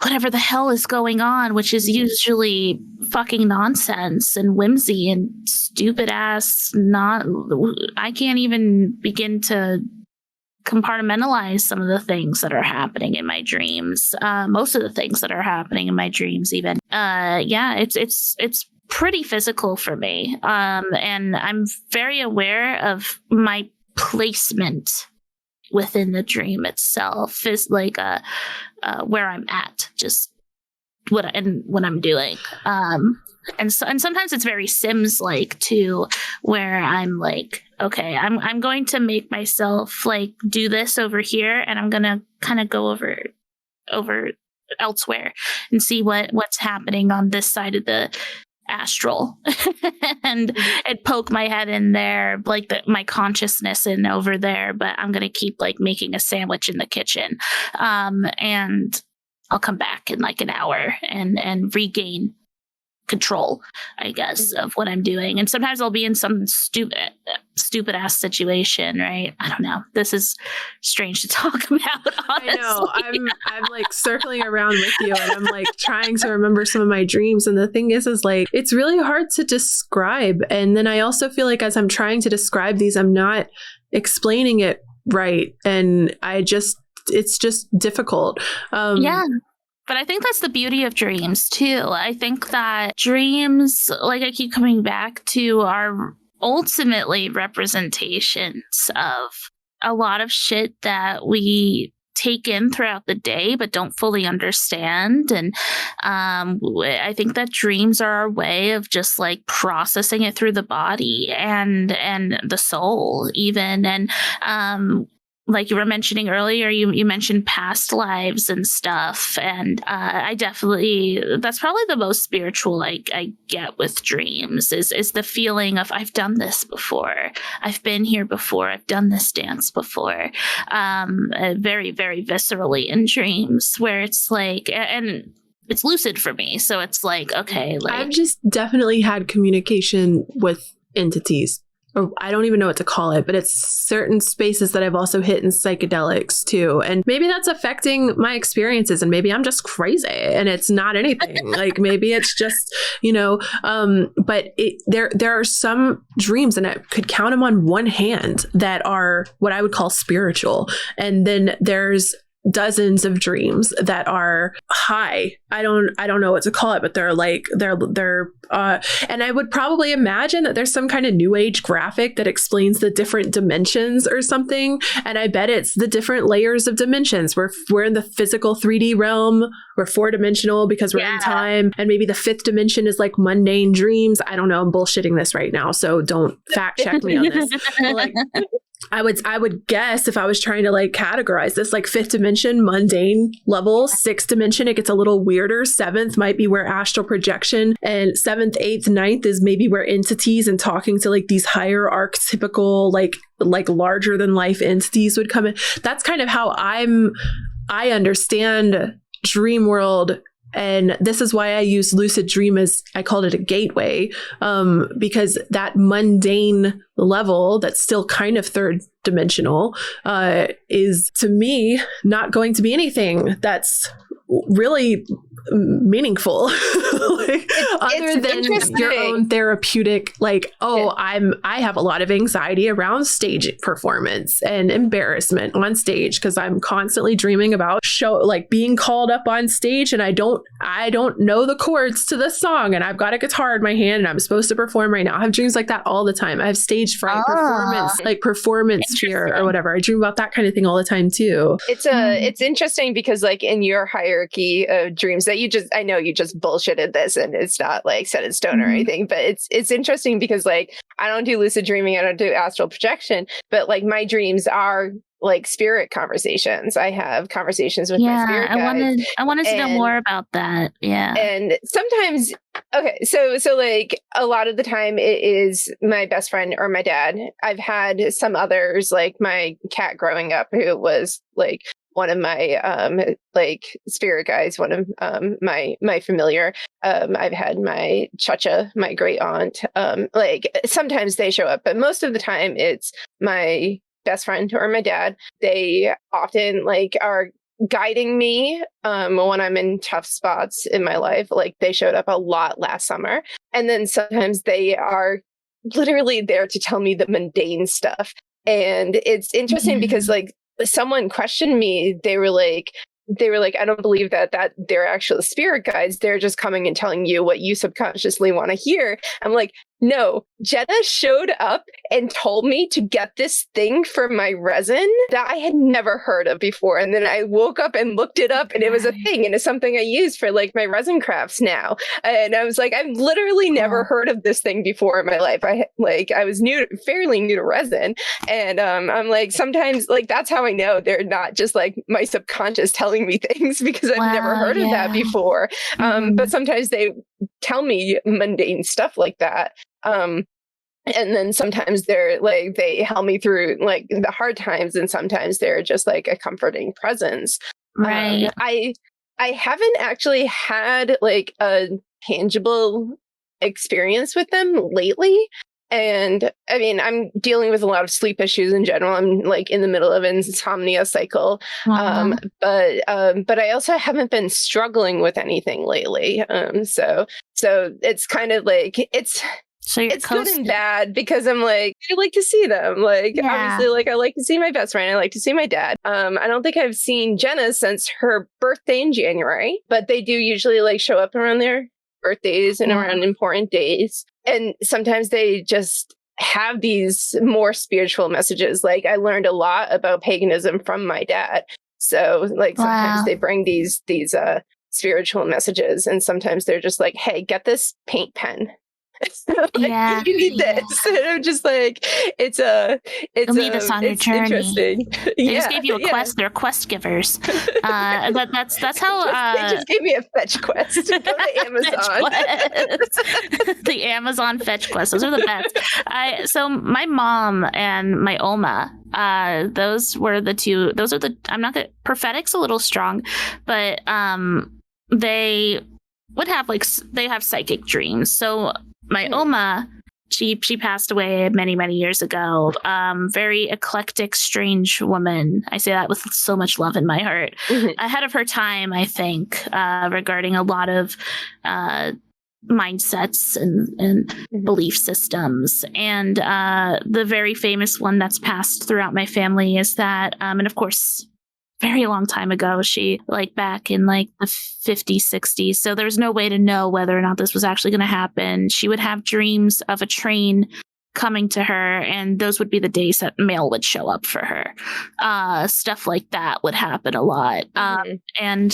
whatever the hell is going on, which is usually fucking nonsense and whimsy and stupid ass. I can't even begin to compartmentalize some of the things that are happening in my dreams. Most of the things that are happening in my dreams, even. It's pretty physical for me. And I'm very aware of my placement within the dream itself, is like where I'm at, just what I'm doing. And sometimes it's very Sims like too, where I'm like, okay, I'm going to make myself like do this over here, and I'm gonna kind of go over elsewhere and see what's happening on this side of the Astral and poke my head in there, like my consciousness in over there, but I'm gonna keep like making a sandwich in the kitchen, and I'll come back in like an hour and regain control, I guess, of what I'm doing. And sometimes I'll be in some stupid ass situation, right? I don't know. This is strange to talk about, honestly. I know. I'm like circling around with you, and I'm like trying to remember some of my dreams. And the thing is like, it's really hard to describe. And then I also feel like as I'm trying to describe these, I'm not explaining it right. And it's just difficult. But I think that's the beauty of dreams, too. I think that dreams, like I keep coming back to, are ultimately representations of a lot of shit that we take in throughout the day but don't fully understand. And I think that dreams are our way of just like processing it through the body and the soul even. And like you were mentioning earlier, you mentioned past lives and stuff. And I definitely, that's probably the most spiritual I get with dreams is the feeling of I've done this before. I've been here before. I've done this dance before. Very, very viscerally in dreams where it's like, and it's lucid for me. So it's like, okay. Like, I've just definitely had communication with entities. Or I don't even know what to call it, but it's certain spaces that I've also hit in psychedelics too. And maybe that's affecting my experiences, and maybe I'm just crazy and it's not anything. Like maybe it's just, but there are some dreams, and I could count them on one hand, that are what I would call spiritual. And then there's dozens of dreams that are high. I don't know what to call it, but they're and I would probably imagine that there's some kind of new age graphic that explains the different dimensions or something. And I bet it's the different layers of dimensions. We're in the physical 3D realm. We're 4-dimensional because we're in time. And maybe the 5th dimension is like mundane dreams. I don't know. I'm bullshitting this right now, so don't fact check me on this. Like, I would guess, if I was trying to like categorize this, like 5th dimension, mundane level, 6th dimension, it gets a little weirder. 7th might be where astral projection, and 7th, 8th, 9th is maybe where entities and talking to like these higher archetypical, like larger than life entities would come in. That's kind of how I understand dream world. And this is why I use lucid dream as, I called it a gateway, because that mundane level that's still kind of 3rd dimensional is, to me, not going to be anything that's really meaningful other than your own therapeutic, like, I have a lot of anxiety around stage performance and embarrassment on stage because I'm constantly dreaming about being called up on stage, and I don't know the chords to the song, and I've got a guitar in my hand and I'm supposed to perform right now. I have dreams like that all the time. I have stage fright, performance fear or whatever. I dream about that kind of thing all the time too. It's interesting because like in your hierarchy of dreams that I know you just bullshitted this and it's not like set in stone or anything, but it's interesting because like I don't do lucid dreaming, I don't do astral projection, but like my dreams are like spirit conversations. I have conversations with my spirit guides. I wanted to know more about that. Yeah. And sometimes, okay, so like a lot of the time it is my best friend or my dad. I've had some others, like my cat growing up, who was like one of my like spirit guides, one of my familiar. I've had my chacha, my great aunt. Like sometimes they show up, but most of the time it's my best friend or my dad. They often like are guiding me when I'm in tough spots in my life. Like they showed up a lot last summer, and then sometimes they are literally there to tell me the mundane stuff. And it's interesting because like someone questioned me. They were like, I don't believe that they're actual spirit guides. They're just coming and telling you what you subconsciously want to hear. I'm like, no, Jenna showed up and told me to get this thing for my resin that I had never heard of before. And then I woke up and looked it up, and it was a thing, and it's something I use for like my resin crafts now. And I was like, I've literally never heard of this thing before in my life. I was fairly new to resin. And I'm like, sometimes like that's how I know they're not just like my subconscious telling me things, because I've never heard of that before. But sometimes they tell me mundane stuff like that. And then sometimes they're like, they help me through like the hard times, and sometimes they're just like a comforting presence. Right. I haven't actually had like a tangible experience with them lately. And I mean, I'm dealing with a lot of sleep issues in general. I'm like in the middle of an insomnia cycle. But I also haven't been struggling with anything lately. So it's kind of like So it's good and bad because I'm like, I like to see them. Like, obviously, like I like to see my best friend. I like to see my dad. I don't think I've seen Jenna since her birthday in January, but they do usually like show up around their birthdays and around important days. And sometimes they just have these more spiritual messages. Like I learned a lot about paganism from my dad. So like sometimes they bring these spiritual messages, and sometimes they're just like, hey, get this paint pen. Like, you need this. And I'm just like, you'll need this on your journey. Interesting. They just gave you a quest. They're quest givers. But that's how they just gave me a fetch quest to go to Amazon. The Amazon fetch quest. Those are the best. So my mom and my Oma, those were the two. Those are the. I'm not gonna. Prophetic's a little strong, but they would have they have psychic dreams. So my Oma, she passed away many years ago. Very eclectic, strange woman. I say that with so much love in my heart. Ahead of her time, I think, regarding a lot of mindsets and belief systems. And the very famous one that's passed throughout my family is that, and of course, very long time ago, she back in the 50s, 60s. So there's no way to know whether or not this was actually going to happen. She would have dreams of a train coming to her, and those would be the days that mail would show up for her. Stuff like that would happen a lot. And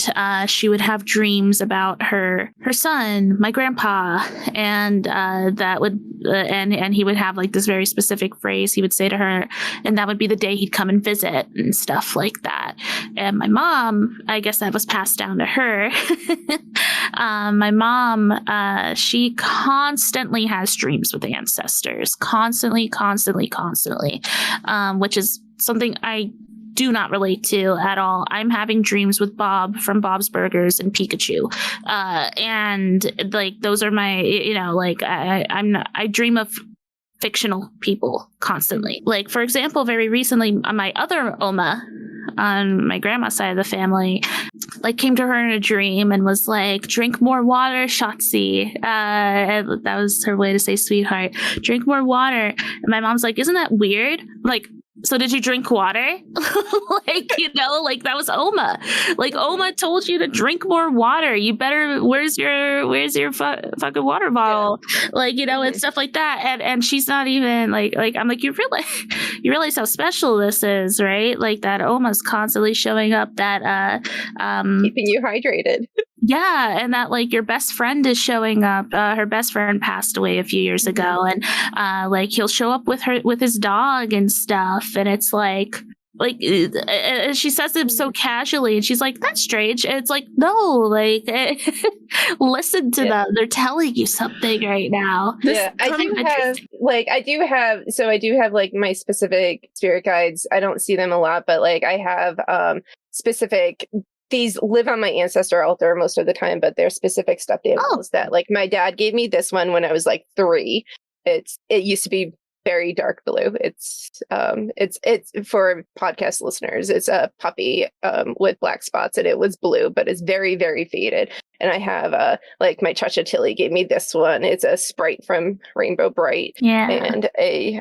she would have dreams about her son, my grandpa, and that would and he would have this very specific phrase he would say to her, and that would be the day he'd come and visit and stuff like that. And my mom, I guess that was passed down to her. My mom, she constantly has dreams with ancestors. Constantly, which is something I do not relate to at all. I'm having dreams with Bob from Bob's Burgers and Pikachu. And those are my, I dream of fictional people constantly. For example, very recently, my other Oma on my grandma's side of the family, came to her in a dream and was like, drink more water, Shotzi. That was her way to say sweetheart. Drink more water. And my mom's like, isn't that weird? So did you drink water? That was Oma. Oma told you to drink more water. You better, where's your fucking water bottle? And stuff like that. And she's not even I'm like, you realize how special this is, right? That Oma's constantly showing up, that keeping you hydrated. Yeah, and that your best friend is showing up. Her best friend passed away a few years ago, and he'll show up with his dog and stuff, and it's she says it so casually, and she's like, "That's strange." And it's no, listen to them. They're telling you something right now. I do have my specific spirit guides. I don't see them a lot, but I have specific. These live on my ancestor altar most of the time, but they're specific stuffed animals that my dad gave me this one when I was 3. It used to be very dark blue. It's for podcast listeners. It's a puppy with black spots, and it was blue, but it's very, very faded. And I have my Chacha Tilly gave me this one. It's a sprite from Rainbow Bright, and a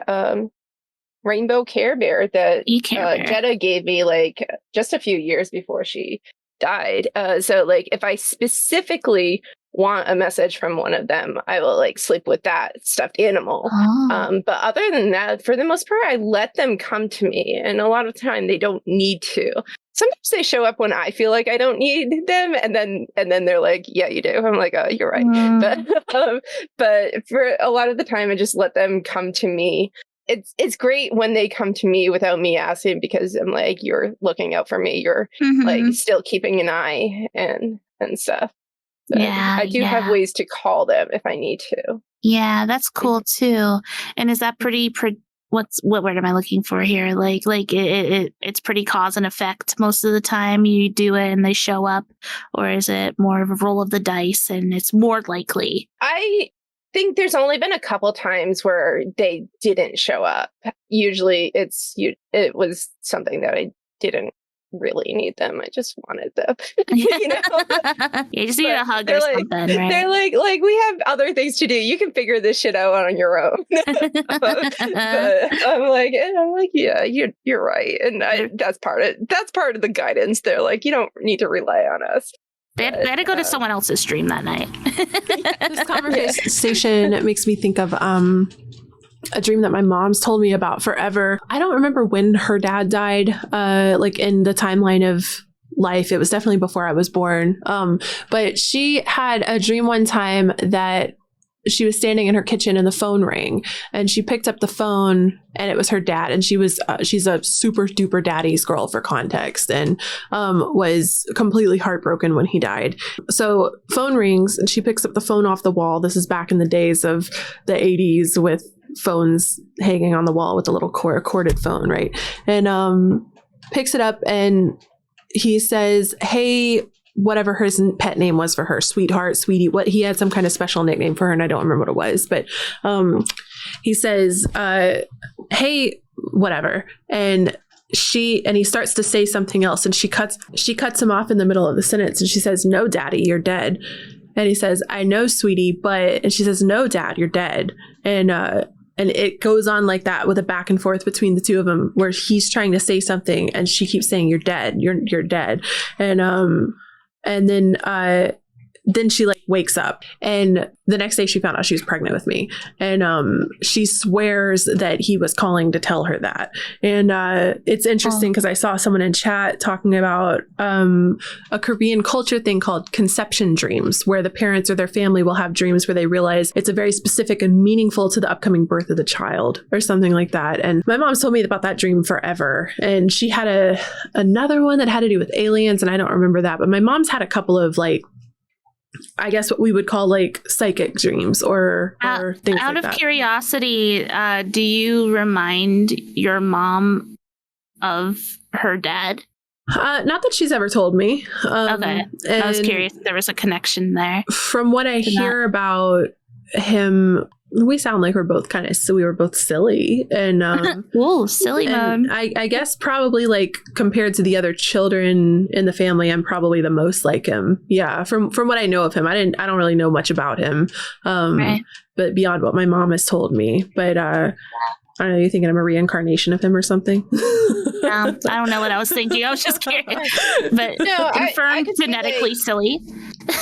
rainbow Care Bear that Jetta gave me just a few years before she died. So if I specifically want a message from one of them, I will sleep with that stuffed animal. But other than that, for the most part, I let them come to me, and a lot of the time they don't need to. Sometimes they show up when I feel like I don't need them, and then they're like, "Yeah, you do." I'm like, "Oh, you're right." But for a lot of the time, I just let them come to me. It's great when they come to me without me asking, because I'm like, you're looking out for me. You're still keeping an eye and stuff. So I do have ways to call them if I need to. Yeah, that's cool too. And is that pretty? What word am I looking for here? It's pretty cause and effect most of the time. You do it and they show up, or is it more of a roll of the dice and it's more likely? I think there's only been a couple times where they didn't show up. Usually it was something that I didn't really need them. I just wanted them. You You just need a hug or something, right? They're like, we have other things to do. You can figure this shit out on your own. But I'm like, yeah, you're right. And that's part of the guidance. They're like, you don't need to rely on us. They had to go to someone else's stream that night. This conversation makes me think of a dream that my mom's told me about forever. I don't remember when her dad died, like in the timeline of life. It was definitely before I was born. But she had a dream one time that she was standing in her kitchen and the phone rang, and she picked up the phone and it was her dad. And she's a super duper daddy's girl, for context, and was completely heartbroken when he died. So phone rings and she picks up the phone off the wall. This is back in the days of the 80s with phones hanging on the wall with a little corded phone, right? And picks it up and he says, "Hey," whatever her pet name was for her, sweetheart, sweetie, what, he had some kind of special nickname for her and I don't remember what it was, but he says, "Hey," whatever, and he starts to say something else, and she cuts him off in the middle of the sentence, and she says, "No, daddy, you're dead." And he says, "I know, sweetie, but," and she says, "No, dad, you're dead." And it goes on like that with a back and forth between the two of them, where he's trying to say something and she keeps saying, "You're dead, you're dead." And then she like wakes up, and the next day she found out she was pregnant with me, and she swears that he was calling to tell her that. And it's interesting because I saw someone in chat talking about a Korean culture thing called conception dreams, where the parents or their family will have dreams where they realize it's a very specific and meaningful to the upcoming birth of the child or something like that. And my mom told me about that dream forever, and she had another one that had to do with aliens, and I don't remember that, but my mom's had a couple of like, I guess what we would call like psychic dreams or things out like that. Out of curiosity, do you remind your mom of her dad? Not that she's ever told me. Okay. I was curious if there was a connection there. From what I hear about him, we sound like we were both silly and whoa, silly mode. I guess probably like compared to the other children in the family, I'm probably the most like him. Yeah, from what I know of him, I don't really know much about him, right. But beyond what my mom has told me. But I don't know, you thinking I'm a reincarnation of him or something? I don't know what I was thinking. I was just curious. But no, confirmed genetically silly.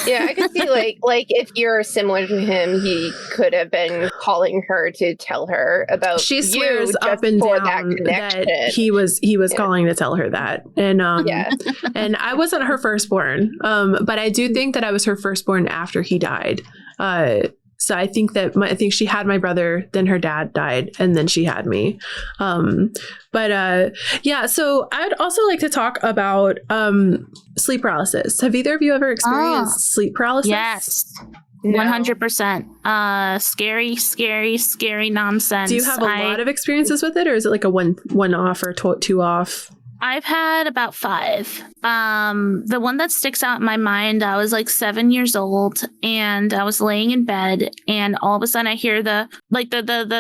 Yeah, I could see like if you're similar to him, he could have been calling her to tell her about. She swears up and down that he was calling to tell her that, and and I wasn't her firstborn, but I do think that I was her firstborn after he died. So I think she had my brother, then her dad died, and then she had me. Yeah, so I'd also like to talk about sleep paralysis. Have either of you ever experienced sleep paralysis? Yes. 100%. Scary nonsense. Do you have a lot of experiences with it, or is it like a one off or two off? I've had about 5. The one that sticks out in my mind, I was like 7 years old and I was laying in bed, and all of a sudden I hear the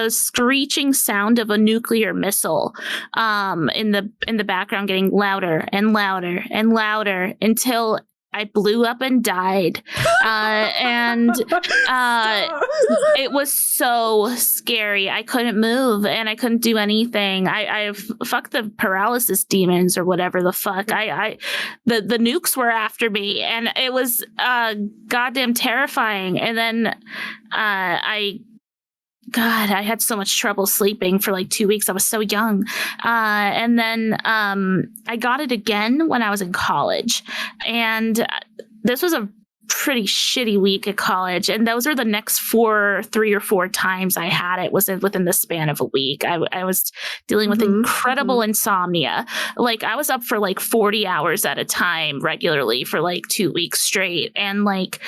screeching sound of a nuclear missile in the background, getting louder and louder and louder until I blew up and died. It was so scary. I couldn't move and I couldn't do anything. I fuck the paralysis demons or whatever the fuck. The nukes were after me, and it was goddamn terrifying. And then I had so much trouble sleeping for like 2 weeks. I was so young. And then I got it again when I was in college. And this was a pretty shitty week at college. And those are the next 3 or 4 times I had it was within the span of a week. I was dealing with incredible insomnia. Like I was up for like 40 hours at a time regularly for like 2 weeks straight. And like,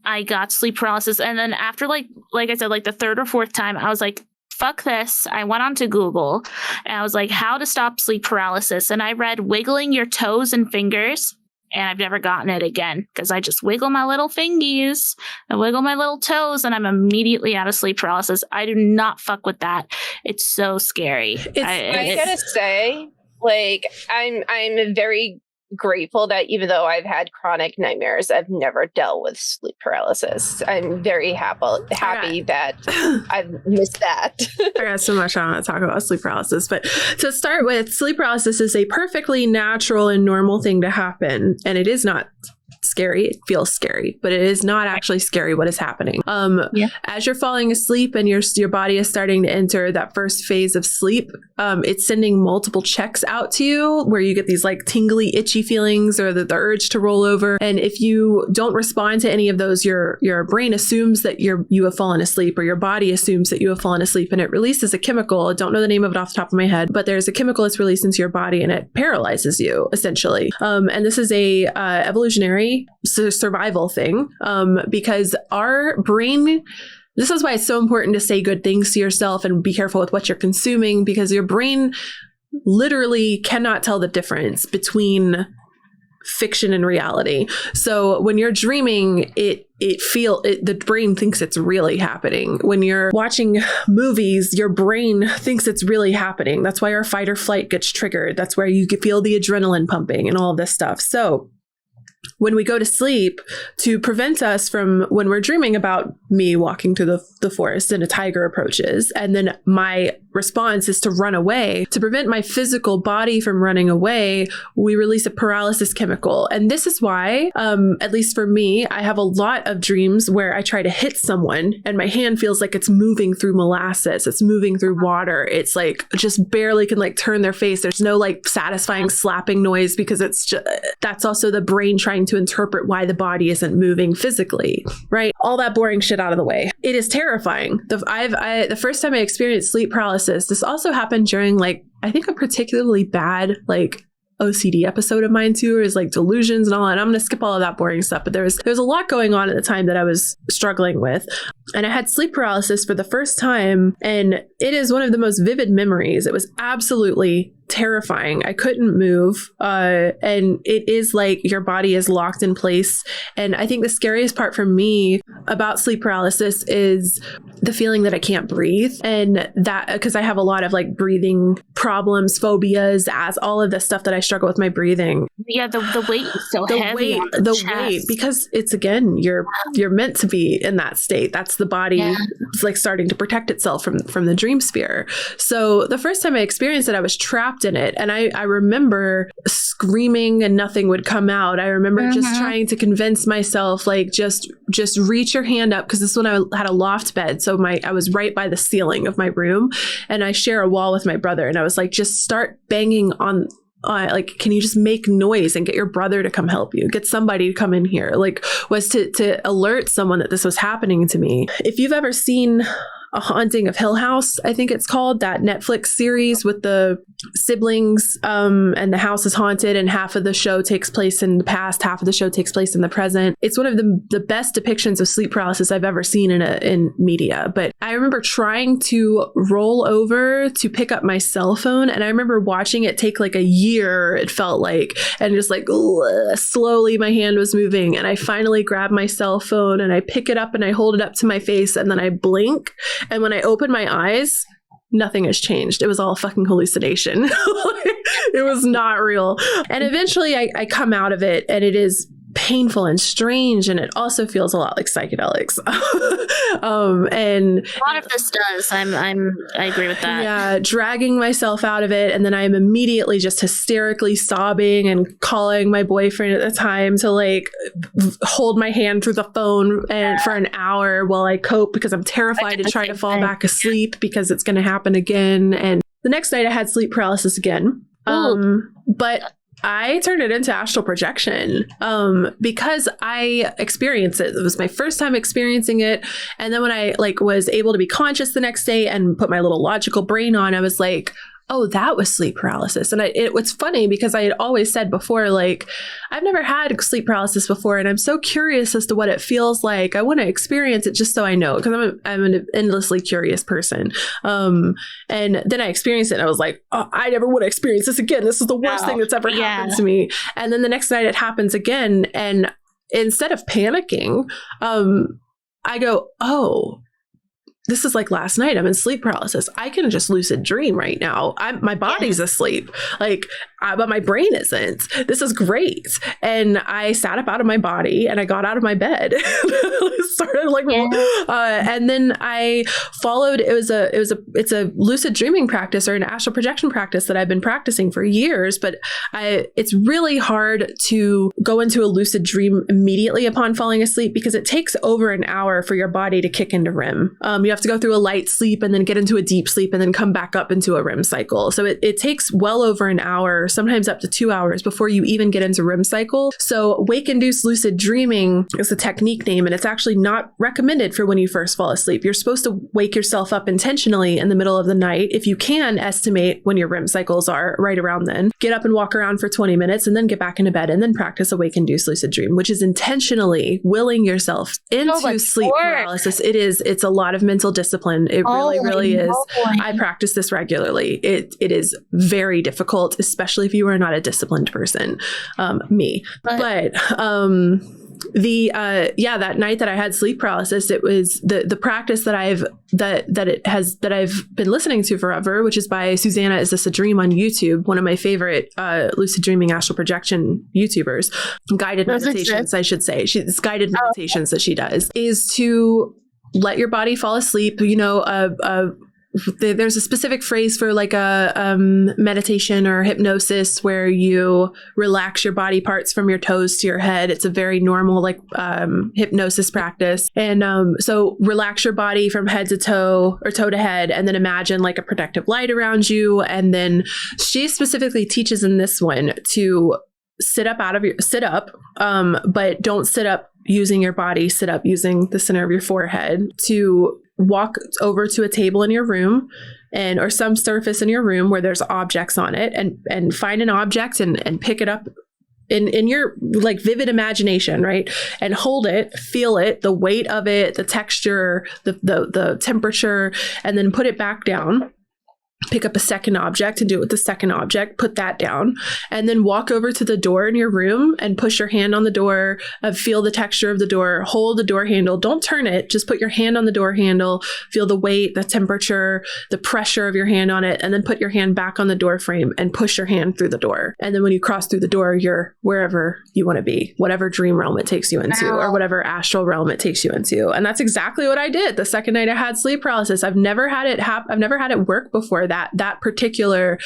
I got sleep paralysis. And then after like I said, like the 3rd or 4th time, I was like, fuck this. I went onto Google and I was like, how to stop sleep paralysis. And I read wiggling your toes and fingers. And I've never gotten it again because I just wiggle my little fingies, I wiggle my little toes, and I'm immediately out of sleep paralysis. I do not fuck with that. It's so scary. I gotta say, Like I'm very grateful that even though I've had chronic nightmares, I've never dealt with sleep paralysis. I'm very happy that I've missed that. I got so much I want to talk about sleep paralysis, but to start with, sleep paralysis is a perfectly natural and normal thing to happen, and it is not scary. It feels scary, but it is not actually scary what is happening. As you're falling asleep and your body is starting to enter that first phase of sleep, it's sending multiple checks out to you where you get these like tingly, itchy feelings or the urge to roll over. And if you don't respond to any of those, your brain assumes that you have fallen asleep, or your body assumes that you have fallen asleep, and it releases a chemical. I don't know the name of it off the top of my head, but there's a chemical that's released into your body and it paralyzes you essentially. And this is a evolutionary survival thing, because our brain, this is why it's so important to say good things to yourself and be careful with what you're consuming, because your brain literally cannot tell the difference between fiction and reality. So when you're dreaming, the brain thinks it's really happening. When you're watching movies, your brain thinks it's really happening. That's why our fight or flight gets triggered. That's where you feel the adrenaline pumping and all this stuff. So when we go to sleep, to prevent us from, when we're dreaming about me walking through the forest and a tiger approaches, and then my response is to run away, to prevent my physical body from running away, we release a paralysis chemical. And this is why, at least for me, I have a lot of dreams where I try to hit someone and my hand feels like it's moving through molasses. It's moving through water. It's like just barely can like turn their face. There's no like satisfying slapping noise, because it's just, that's also the brain trying to interpret why the body isn't moving physically, right? All that boring shit out of the way. It is terrifying. The first time I experienced sleep paralysis, this also happened during like, I think a particularly bad like OCD episode of mine too, is like delusions and all that. And I'm going to skip all of that boring stuff, but there's a lot going on at the time that I was struggling with. And I had sleep paralysis for the first time, and it is one of the most vivid memories. It was absolutely terrifying. I couldn't move. And it is like your body is locked in place. And I think the scariest part for me about sleep paralysis is the feeling that I can't breathe. And that, because I have a lot of like breathing problems, phobias, as all of the stuff that I struggle with my breathing. Yeah, the weight is so heavy. The weight, because it's, again, you're meant to be in that state. That's the body like starting to protect itself from the dream sphere. So the first time I experienced it, I was trapped in it. And I remember screaming and nothing would come out. I remember just trying to convince myself, like, just reach your hand up. Because this is when I had a loft bed. So I was right by the ceiling of my room, and I share a wall with my brother. And I was like, just start banging on, like, can you just make noise and get your brother to come help you? Get somebody to come in here. Like, was to alert someone that this was happening to me. If you've ever seen A Haunting of Hill House, I think it's called, that Netflix series with the siblings, and the house is haunted, and half of the show takes place in the past, half of the show takes place in the present. It's one of the best depictions of sleep paralysis I've ever seen in media. But I remember trying to roll over to pick up my cell phone, and I remember watching it take like a year, it felt like, and just like slowly my hand was moving, and I finally grab my cell phone and I pick it up and I hold it up to my face, and then I blink. And when I open my eyes, nothing has changed. It was all a fucking hallucination. It was not real. And eventually I come out of it, and it is painful and strange, and it also feels a lot like psychedelics. And a lot of this does. I agree with that. Yeah, dragging myself out of it, and then I'm immediately just hysterically sobbing and calling my boyfriend at the time to like hold my hand through the phone and for an hour while I cope, because I'm terrified to try to fall back asleep because it's going to happen again. And the next night I had sleep paralysis again. But I turned it into astral projection, because I experienced it. It was my first time experiencing it. And then when I like was able to be conscious the next day and put my little logical brain on, I was like, oh, that was sleep paralysis. And it was funny because I had always said before, like, I've never had sleep paralysis before, and I'm so curious as to what it feels like. I want to experience it just so I know, because I'm an endlessly curious person. And then I experienced it, and I was like, oh, I never want to experience this again. This is the worst thing that's ever happened to me. And then the next night it happens again, and instead of panicking, I go, oh, this is like last night, I'm in sleep paralysis. I can just lucid dream right now. My body's asleep, but my brain isn't. This is great. And I sat up out of my body and I got out of my bed. And then I followed, it's a lucid dreaming practice or an astral projection practice that I've been practicing for years, but it's really hard to go into a lucid dream immediately upon falling asleep because it takes over an hour for your body to kick into REM. You have to go through a light sleep and then get into a deep sleep and then come back up into a REM cycle. So it takes well over an hour, sometimes up to 2 hours before you even get into REM cycle. So wake-induced lucid dreaming is a technique name, and it's actually not recommended for when you first fall asleep. You're supposed to wake yourself up intentionally in the middle of the night. If you can estimate when your REM cycles are right around then, get up and walk around for 20 minutes and then get back into bed and then practice a wake-induced lucid dream, which is intentionally willing yourself into sleep paralysis. It's a lot of mental discipline. It really is. I practice this regularly. It is very difficult, especially if you are not a disciplined person. Me. But that night that I had sleep paralysis, it was the practice that I've been listening to forever, which is by Susanna Is This a Dream on YouTube, one of my favorite lucid dreaming astral projection YouTubers. Guided meditations, I should say. She's guided meditations that she does is to let your body fall asleep. There's a specific phrase for like a meditation or hypnosis where you relax your body parts from your toes to your head. It's a very normal hypnosis practice. And so relax your body from head to toe or toe to head, and then imagine like a protective light around you. And then she specifically teaches in this one to sit up, but don't sit up using your body, sit up using the center of your forehead, to walk over to a table in your room or some surface in your room where there's objects on it, and find an object and pick it up in your like vivid imagination, right? And hold it, feel it, the weight of it, the texture, the temperature, and then put it back down. Pick up a second object and do it with the second object, put that down, and then walk over to the door in your room and push your hand on the door, feel the texture of the door, hold the door handle, don't turn it, just put your hand on the door handle, feel the weight, the temperature, the pressure of your hand on it, and then put your hand back on the door frame and push your hand through the door. And then when you cross through the door, you're wherever you want to be, whatever dream realm it takes you into, or whatever astral realm it takes you into. And that's exactly what I did the second night I had sleep paralysis. I've never had it work before that particular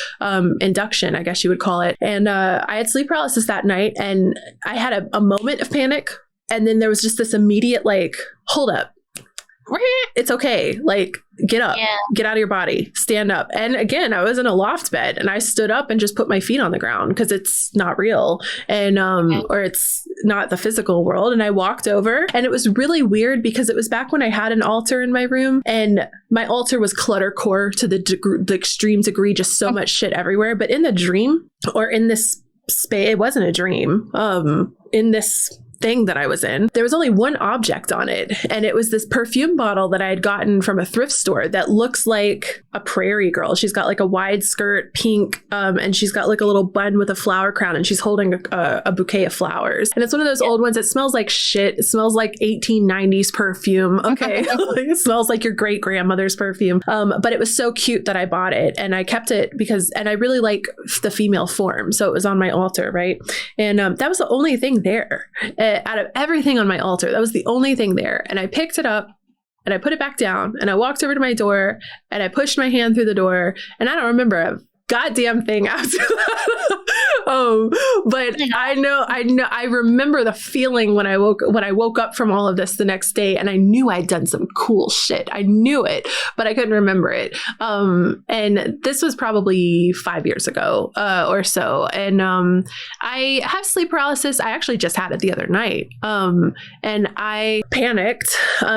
induction, I guess you would call it. And I had sleep paralysis that night, and I had a moment of panic, and then there was just this immediate like, hold up, it's okay, like get up, get out of your body, stand up. And again, I was in a loft bed, and I stood up and just put my feet on the ground because it's not real, and or it's not the physical world. And I walked over, and it was really weird because it was back when I had an altar in my room, and my altar was cluttercore to the extreme degree, just so much shit everywhere. But in the dream, or in this space, it wasn't a dream, in this thing that I was in, there was only one object on it, and it was this perfume bottle that I had gotten from a thrift store that looks like a prairie girl. She's got like a wide skirt, pink, and she's got like a little bun with a flower crown, and she's holding a bouquet of flowers. And it's one of those old ones that smells like shit. It smells like 1890s perfume. Okay. It smells like your great grandmother's perfume. But it was so cute that I bought it, and I kept it and I really like the female form. So it was on my altar, right? And that was the only thing there. Out of everything on my altar, that was the only thing there. And I picked it up and I put it back down, and I walked over to my door and I pushed my hand through the door, and I don't remember a goddamn thing after that. But I remember the feeling when I woke up from all of this the next day, and I knew I'd done some cool shit. I knew it, but I couldn't remember it. And this was probably 5 years ago, or so. And, I have sleep paralysis. I actually just had it the other night. And I panicked,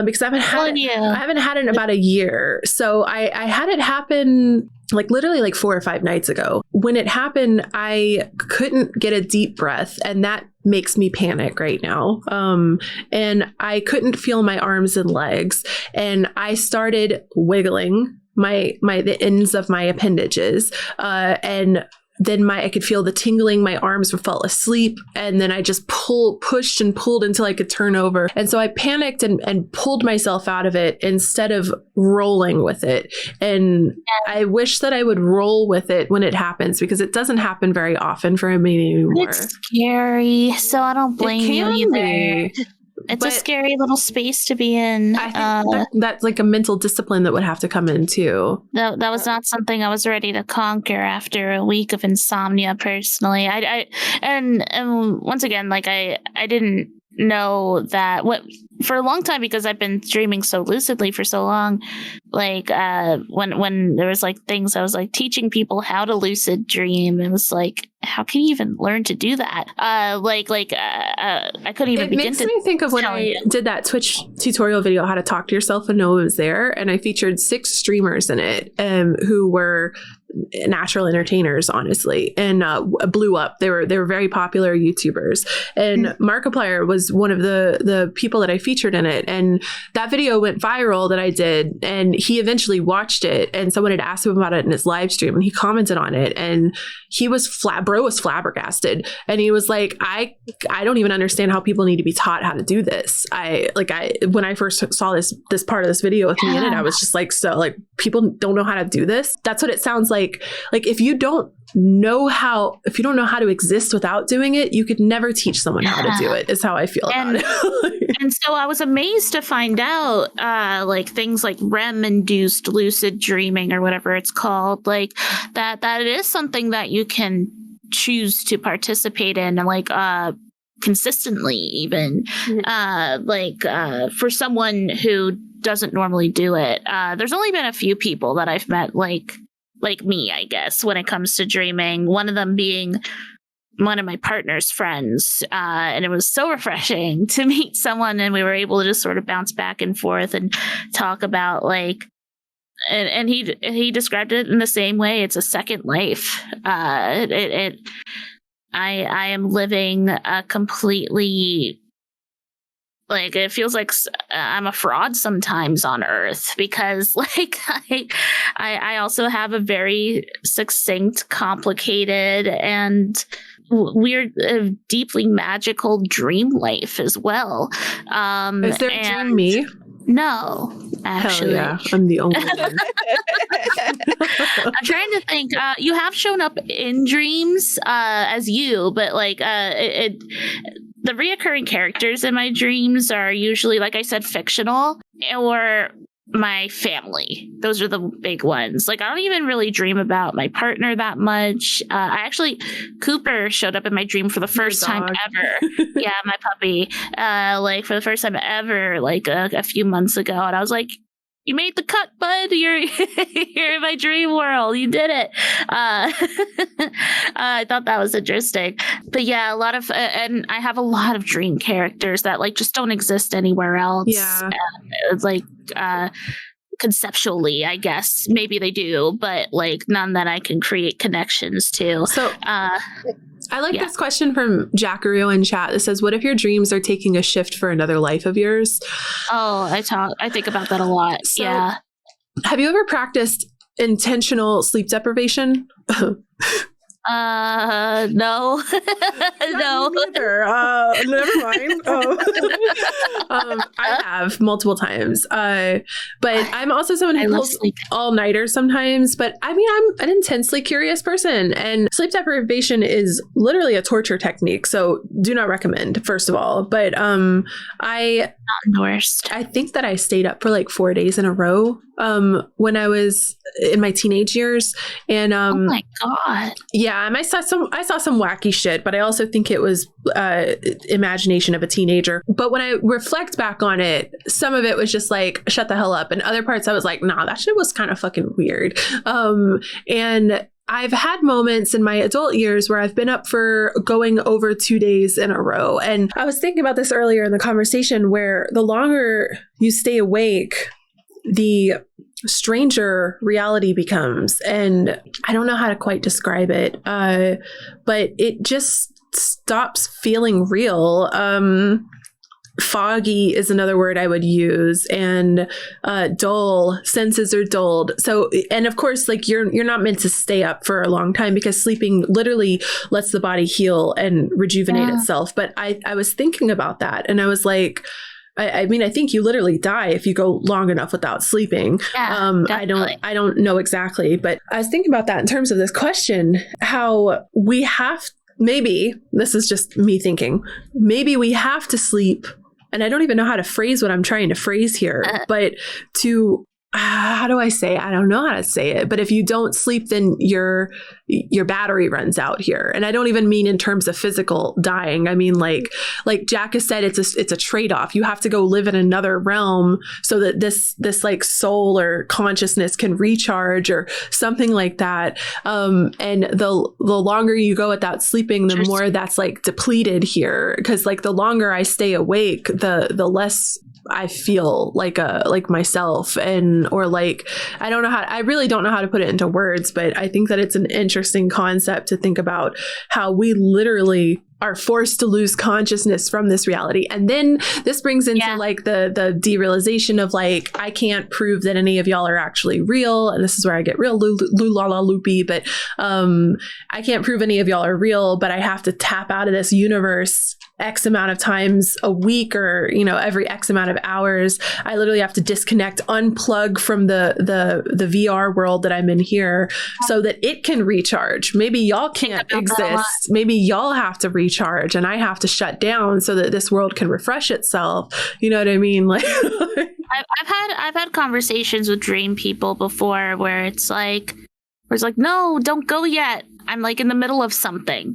because I haven't had it in about a year. So I had it happen like literally like 4 or 5 nights ago. When it happened, I couldn't get a deep breath, and that makes me panic right now. And I couldn't feel my arms and legs, and I started wiggling the ends of my appendages, and then I could feel the tingling. My arms would fall asleep. And then I just pushed and pulled until I could turn over. And so I panicked and pulled myself out of it instead of rolling with it. And I wish that I would roll with it when it happens, because it doesn't happen very often for me anymore. It's scary. So I don't blame you either. It's a scary little space to be in. I think that's like a mental discipline that would have to come in too. That was not something I was ready to conquer after a week of insomnia. Personally, and once again, like I didn't know that for a long time, because I've been dreaming so lucidly for so long. Like when there was like things I was like teaching people how to lucid dream, it was like, how can you even learn to do that? I couldn't even begin to. It makes me think of when I did that Twitch tutorial video, how to talk to yourself and know it was there, and I featured 6 streamers in it who were natural entertainers, honestly, and blew up. They were very popular YouTubers, and Markiplier was one of the people that I featured in it, and that video went viral that I did, and he eventually watched it, and someone had asked him about it in his live stream, and he commented on it, and he was bro was flabbergasted, and he was like, I don't even understand how people need to be taught how to do this. When I first saw this part of this video with me in it, I was just like, so like, people don't know how to do this. That's what it sounds like if you don't know how to exist without doing it, you could never teach someone how to do it, is how I feel about it. And so I was amazed to find out like things like REM induced lucid dreaming, or whatever it's called, like that it is something that you can choose to participate in, and like consistently, even for someone who doesn't normally do it. There's only been a few people that I've met like me, I guess, when it comes to dreaming. One of them being one of my partner's friends. And it was so refreshing to meet someone, and we were able to just sort of bounce back and forth and talk about like, and he described it in the same way. It's a second life. I am living a completely, like, it feels like I'm a fraud sometimes on Earth, because like I also have a very succinct, complicated, and weird, deeply magical dream life as well. Is there a dream me? No, actually. Hell yeah, I'm the only one. I'm trying to think. You have shown up in dreams as you, but like the reoccurring characters in my dreams are usually, like I said, fictional, or my family. Those are the big ones. Like, I don't even really dream about my partner that much. Cooper showed up in my dream for the first time ever. Yeah, my puppy. Like, for the first time ever, like a few months ago. And I was like, you made the cut, bud. You're in my dream world. You did it. I thought that was interesting. But yeah, a lot of, and I have a lot of dream characters that like just don't exist anywhere else. Yeah. It's like, conceptually, I guess maybe they do, but like none that I can create connections to. So I like this question from Jackaroo in chat that says, what if your dreams are taking a shift for another life of yours? Oh, I think about that a lot. So, yeah. Have you ever practiced intentional sleep deprivation? No. No. Neither. Never mind. I have multiple times. But I'm also someone who pulls all-nighters sometimes. But I mean, I'm an intensely curious person, and sleep deprivation is literally a torture technique. So do not recommend, first of all. But not endorsed. I think that I stayed up for like 4 days in a row when I was in my teenage years. And oh my God. Yeah, and I saw some wacky shit, but I also think it was imagination of a teenager. But when I reflect back on it, some of it was just like, shut the hell up. And other parts I was like, nah, that shit was kind of fucking weird. And I've had moments in my adult years where I've been up for going over 2 days in a row. And I was thinking about this earlier in the conversation, where the longer you stay awake, the stranger reality becomes. And I don't know how to quite describe it, but it just stops feeling real. foggy is another word I would use, and dull, senses are dulled. So, and of course, like you're not meant to stay up for a long time because sleeping literally lets the body heal and rejuvenate itself. But I was thinking about that, and I was like, I mean, I think you literally die if you go long enough without sleeping. Yeah, I don't know exactly, but I was thinking about that in terms of this question, how we have, maybe, this is just me thinking, maybe we have to sleep. And I don't even know how to phrase what I'm trying to phrase here, but to, how do I say it? I don't know how to say it, but if you don't sleep, then your battery runs out here. And I don't even mean in terms of physical dying. I mean, like Jack has said, it's a trade-off. You have to go live in another realm so that this like soul or consciousness can recharge or something like that. And the longer you go without sleeping, the more that's like depleted here. Because like the longer I stay awake, the less I feel like myself, and or like I really don't know how to put it into words, but I think that it's an interesting concept to think about how we literally are forced to lose consciousness from this reality. And then this brings into like the derealization of like, I can't prove that any of y'all are actually real. And this is where I get real loopy, but I can't prove any of y'all are real, but I have to tap out of this universe X amount of times a week, or, you know, every X amount of hours. I literally have to disconnect, unplug from the VR world that I'm in here so that it can recharge. Maybe y'all can't exist. Maybe y'all have to recharge and I have to shut down so that this world can refresh itself. You know what I mean? Like I've had conversations with dream people before where it's like, no, don't go yet. I'm like in the middle of something.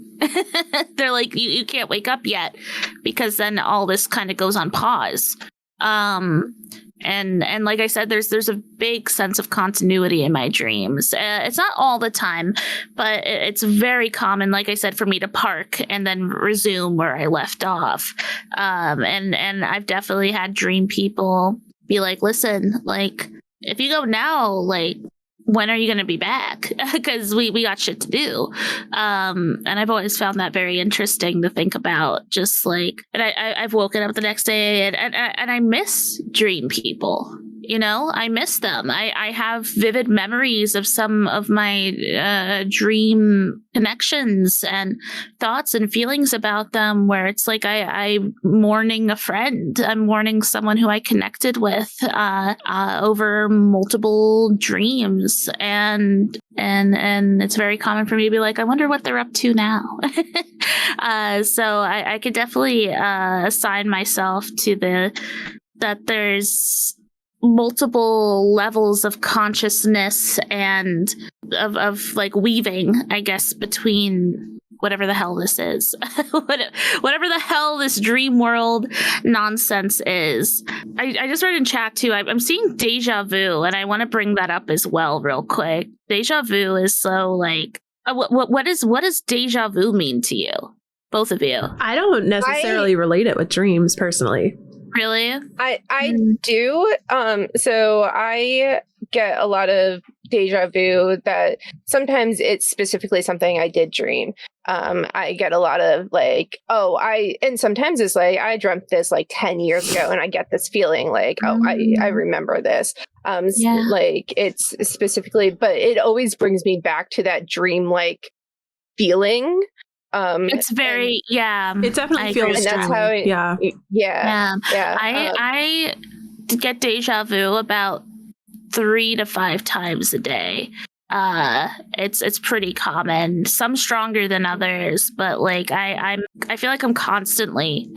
They're like, you can't wake up yet, because then all this kind of goes on pause. And like I said, there's a big sense of continuity in my dreams. It's not all the time, but it's very common, like I said, for me to park and then resume where I left off. And I've definitely had dream people be like, listen, like if you go now, like, when are you going to be back? Because we got shit to do. And I've always found that very interesting to think about. Just like, and I've woken up the next day and I miss dream people. You know, I miss them. I have vivid memories of some of my dream connections and thoughts and feelings about them, where it's like I'm mourning a friend. I'm mourning someone who I connected with over multiple dreams, and it's very common for me to be like, I wonder what they're up to now. So I could definitely assign myself to that there's multiple levels of consciousness and of like weaving, I guess, between whatever the hell this is, whatever the hell this dream world nonsense is. I just read in chat too, I'm seeing deja vu, and I want to bring that up as well real quick. Deja vu is so like, what does deja vu mean to you, both of you? I don't necessarily relate it with dreams personally. Really? I do. So I get a lot of deja vu that sometimes it's specifically something I did dream. I get a lot of like, and sometimes it's like, I dreamt this like 10 years ago and I get this feeling like, I remember this. Like it's specifically, but it always brings me back to that dream like feeling. It's very, it definitely feels, and that's how I get deja vu about 3 to 5 times a day. It's pretty common, some stronger than others, but like I feel like I'm constantly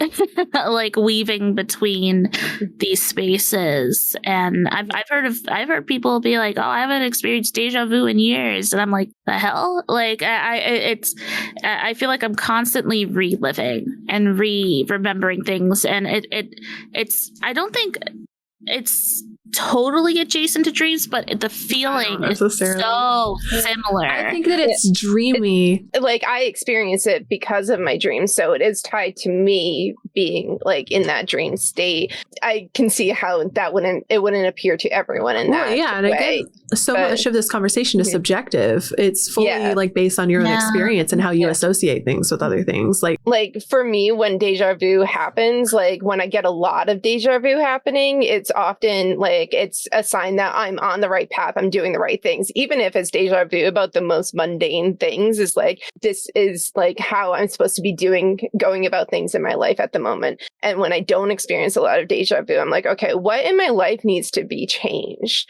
like weaving between these spaces, and I've heard people be like, I haven't experienced deja vu in years, and I'm like, the hell? Like I feel like I'm constantly reliving and remembering things, and it's I don't think it's totally adjacent to dreams, but the feeling is so similar. I think that it's dreamy. Like I experience it because of my dreams, so it is tied to me being like in that dream state. I can see how it wouldn't appear to everyone in that and way. again, much of this conversation is subjective. It's fully like based on your own experience and how you associate things with other things. Like for me, when deja vu happens, like when I get a lot of deja vu happening, it's often like it's a sign that I'm on the right path. I'm doing the right things, even if it's deja vu about the most mundane things. Is like this is like how I'm supposed to be going about things in my life at the moment. And when I don't experience a lot of deja vu, I'm like, okay, what in my life needs to be changed?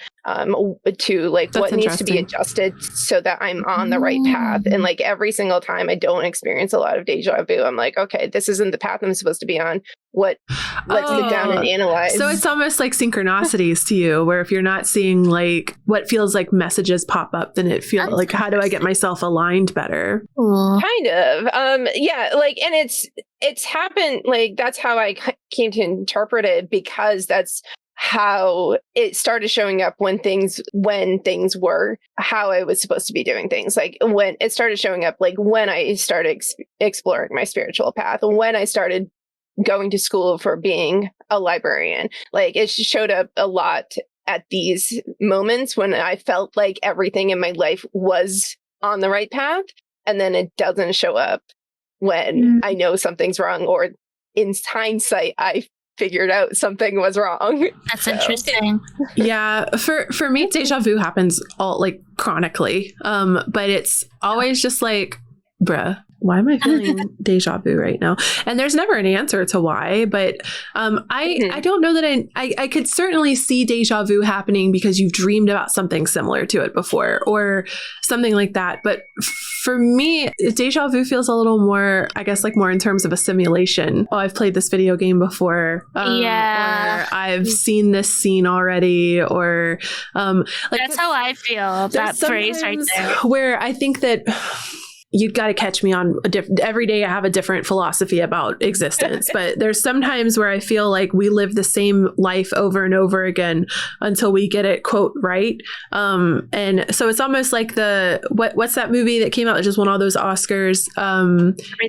To like what needs to be adjusted so that I'm on the right path. And like every single time I don't experience a lot of deja vu, I'm like, okay, this isn't the path I'm supposed to be on. Let's sit down and analyze. So it's almost like synchronicities to you, where if you're not seeing like what feels like messages pop up, then it feels like, how do I get myself aligned better? Kind of. Like, and it's happened, like that's how I came to interpret it, because that's how it started showing up when things were how I was supposed to be doing things. Like when it started showing up, like when I started exploring my spiritual path, when I started going to school for being a librarian, like it showed up a lot at these moments when I felt like everything in my life was on the right path. And then it doesn't show up when I know something's wrong, or in hindsight, I figured out something was wrong. That's interesting. Yeah. For me, deja vu happens all like chronically. But it's always just like, bruh, why am I feeling deja vu right now? And there's never an answer to why, but I don't know that I could certainly see deja vu happening because you've dreamed about something similar to it before or something like that. But for me, deja vu feels a little more, I guess, like more in terms of a simulation. Oh, I've played this video game before. Or I've seen this scene already. Or like that's how I feel. That phrase right there. Where I think that you've got to catch me on every day I have a different philosophy about existence, but there's sometimes where I feel like we live the same life over and over again until we get it, quote, right. And so it's almost like what's that movie that came out that just won all those Oscars?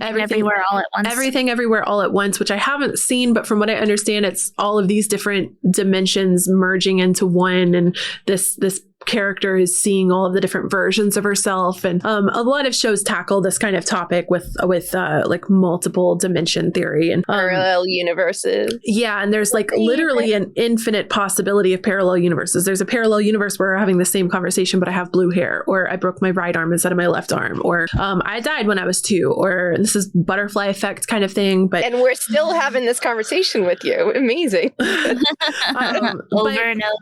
Everything Everywhere All at Once. Everything Everywhere All at Once, which I haven't seen, but from what I understand, it's all of these different dimensions merging into one. And this character is seeing all of the different versions of herself, and a lot of shows tackle this kind of topic with like multiple dimension theory and parallel universes. Yeah, and there's like literally an infinite possibility of parallel universes. There's a parallel universe where we're having the same conversation, but I have blue hair, or I broke my right arm instead of my left arm, or I died when I was 2, or this is butterfly effect kind of thing. But and we're still having this conversation with you. Amazing.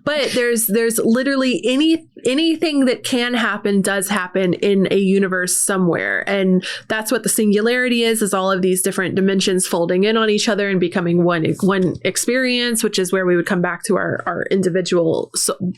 But there's literally anything that can happen does happen in a universe somewhere. And that's what the singularity is all of these different dimensions folding in on each other and becoming one experience, which is where we would come back to our individual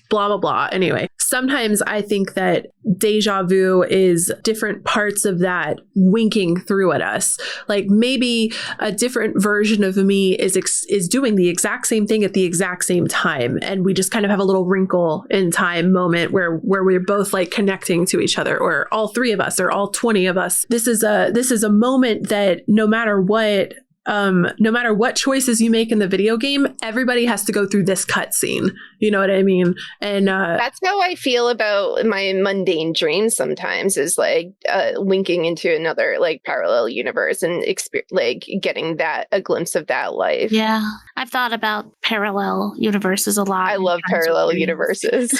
blah, blah, blah. Anyway, sometimes I think that deja vu is different parts of that winking through at us. Like maybe a different version of me is doing the exact same thing at the exact same time. And we just kind of have a little wrinkle in time moment where we're both like connecting to each other, or all 3 of us or all 20 of us. This is a moment that no matter what choices you make in the video game, everybody has to go through this cutscene. You know what I mean? And that's how I feel about my mundane dreams sometimes, is like linking into another like parallel universe and like getting a glimpse of that life. Yeah, I've thought about parallel universes a lot. I love parallel universes.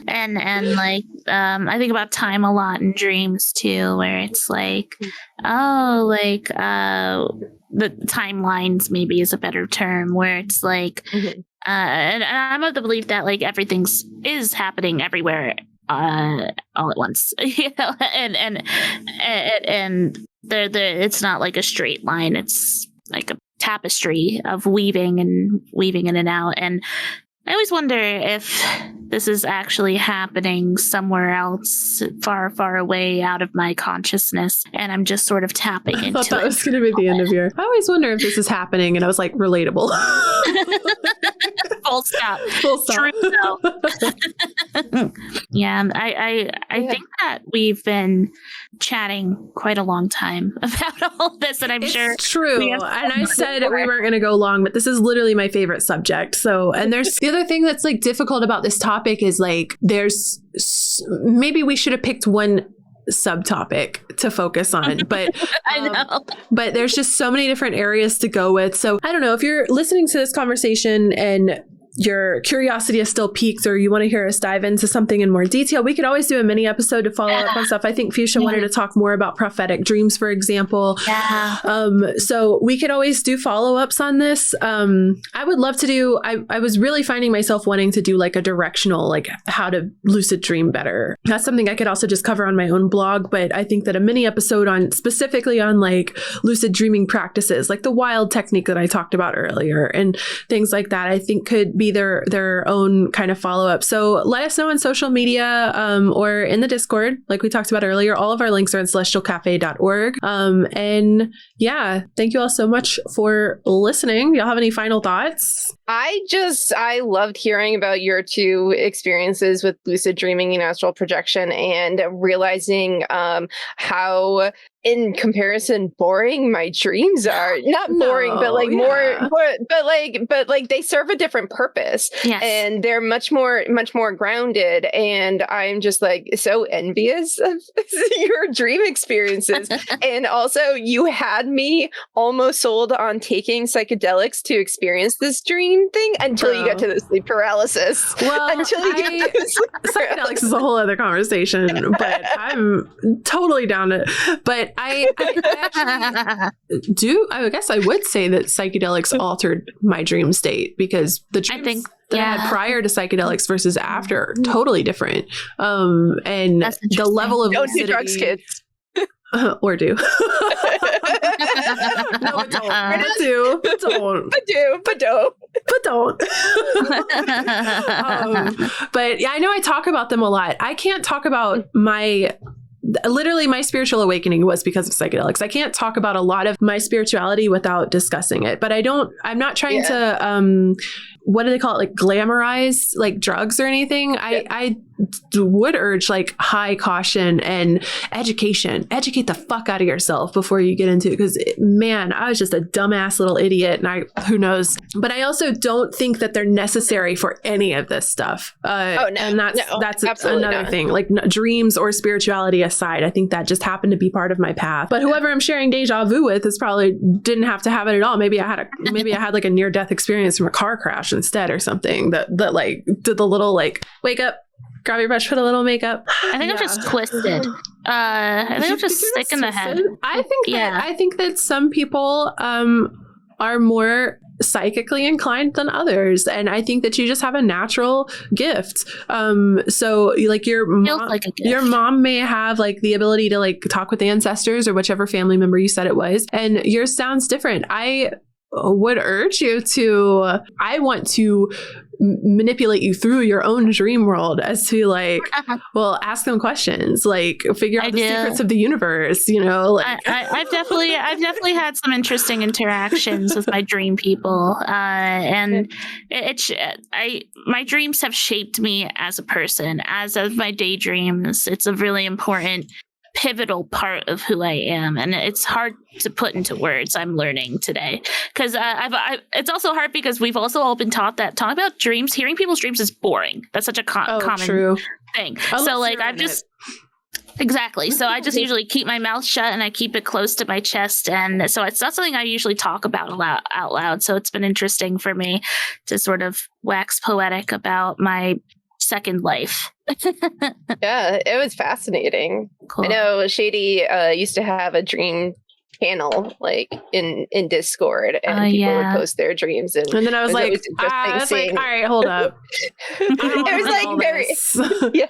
and like I think about time a lot in dreams too, where it's like, the timelines maybe is a better term, where it's like, and I'm of the belief that like everything is happening everywhere all at once, you know, and it's not like a straight line. It's like a tapestry of weaving in and out. And I always wonder if this is actually happening somewhere else, far, far away out of my consciousness, and I'm just sort of tapping into it. I thought that was going to be the end of your... I always wonder if this is happening, and I was like, relatable. Full stop. Full stop. True, though. Yeah, I think that we've been chatting quite a long time about all this, and I'm sure it's true. And I said we weren't going to go long, but this is literally my favorite subject. So, and there's the other thing that's like difficult about this topic is like maybe we should have picked one subtopic to focus on, but I know. But there's just so many different areas to go with. So I don't know if you're listening to this conversation and your curiosity is still piqued, or you want to hear us dive into something in more detail, we could always do a mini episode to follow up on stuff. I think Fuchsia wanted to talk more about prophetic dreams, for example. Yeah. So we could always do follow-ups on this. I would love to do, I was really finding myself wanting to do like a directional, like how to lucid dream better. That's something I could also just cover on my own blog, but I think that a mini episode on specifically on like lucid dreaming practices, like the wild technique that I talked about earlier and things like that, I think could be their own kind of follow-up. So let us know on social media or in the Discord, like we talked about earlier. All of our links are on celestialcafe.org. And yeah, thank you all so much for listening. Y'all have any final thoughts? I loved hearing about your two experiences with lucid dreaming and astral projection, and realizing how, in comparison, boring my dreams are. Not boring, but like more, but like they serve a different purpose. Yes. And they're much more grounded. And I'm just like so envious of your dream experiences. And also, you had me almost sold on taking psychedelics to experience this dream thing until you get to the sleep paralysis. Well, until you get to the sleep paralysis. Psychedelics is a whole other conversation, but I'm totally down to. But I actually do. I guess I would say that psychedelics altered my dream state, because the dreams that I had prior to psychedelics versus after totally different. And the level of don't lucidity, do drugs, kids. Or do. No, but don't. But don't. But don't. But yeah, I know I talk about them a lot. I can't talk about my spiritual awakening was because of psychedelics. I can't talk about a lot of my spirituality without discussing it, but I'm not trying to, what do they call it? Like glamorize like drugs or anything. I would urge like high caution and education. Educate the fuck out of yourself before you get into it. Because man, I was just a dumbass little idiot, and who knows. But I also don't think that they're necessary for any of this stuff. And that's another thing. Like dreams or spirituality aside, I think that just happened to be part of my path. But whoever I'm sharing deja vu with is probably didn't have to have it at all. Maybe I had like a near death experience from a car crash instead or something that like did the little like wake up, grab your brush, put a little makeup. I think I'm just twisted. I think I'm just sick in the head. I think that some people are more psychically inclined than others, and I think that you just have a natural gift. So like your mom may have like the ability to like talk with ancestors or whichever family member you said it was, and yours sounds different. I would urge you to, I want to manipulate you through your own dream world as to like, well, ask them questions, like figure out the secrets of the universe, you know, like I've definitely had some interesting interactions with my dream people. And my dreams have shaped me as a person, as of my daydreams. It's a really important pivotal part of who I am, and it's hard to put into words. I'm learning today because it's also hard because we've also all been taught that talking about dreams, hearing people's dreams is boring. That's such a common thing. So like I've just exactly. So I just usually keep my mouth shut and I keep it close to my chest, and so it's not something I usually talk about out loud. So it's been interesting for me to sort of wax poetic about my second life. Yeah, it was fascinating. Cool. I know Shady used to have a dream channel like in Discord, and people would post their dreams, and then I was like, all right, hold up. It was like very it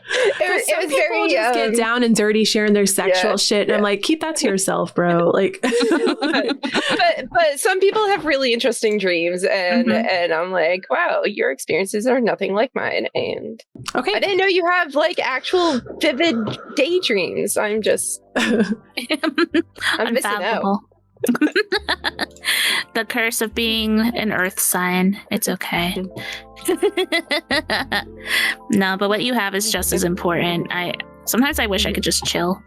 was very just get down and dirty sharing their sexual shit, and I'm like, keep that to yourself, bro. Like but some people have really interesting dreams, and I'm like, wow, your experiences are nothing like mine. And I didn't know you have like actual vivid daydreams. I'm missing out. The curse of being an earth sign. It's okay. No, but what you have is just as important. Sometimes I wish I could just chill.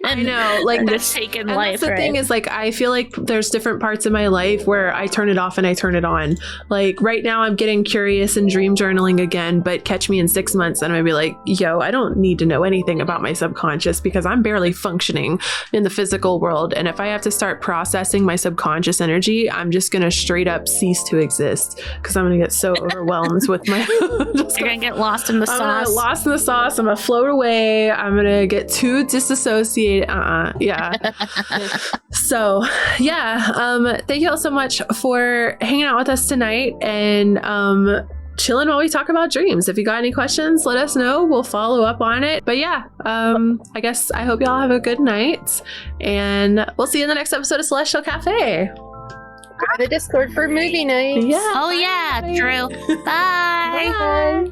I know, like just take in life. That's the thing is, like, I feel like there's different parts of my life where I turn it off and I turn it on. Like right now, I'm getting curious and dream journaling again. But catch me in 6 months, and I'm gonna be like, "Yo, I don't need to know anything about my subconscious because I'm barely functioning in the physical world. And if I have to start processing my subconscious energy, I'm just gonna straight up cease to exist because I'm gonna get so overwhelmed with my. You're gonna get lost in the sauce. I'm gonna get lost in the sauce. I'm gonna float away. I'm gonna get too disassociated. Yeah. So yeah. Thank you all so much for hanging out with us tonight and chilling while we talk about dreams. If you got any questions, let us know. We'll follow up on it. But yeah, I guess I hope y'all have a good night, and we'll see you in the next episode of Celestial Cafe. Got a Discord for movie night. Yeah. Oh yeah, true. Bye. Bye.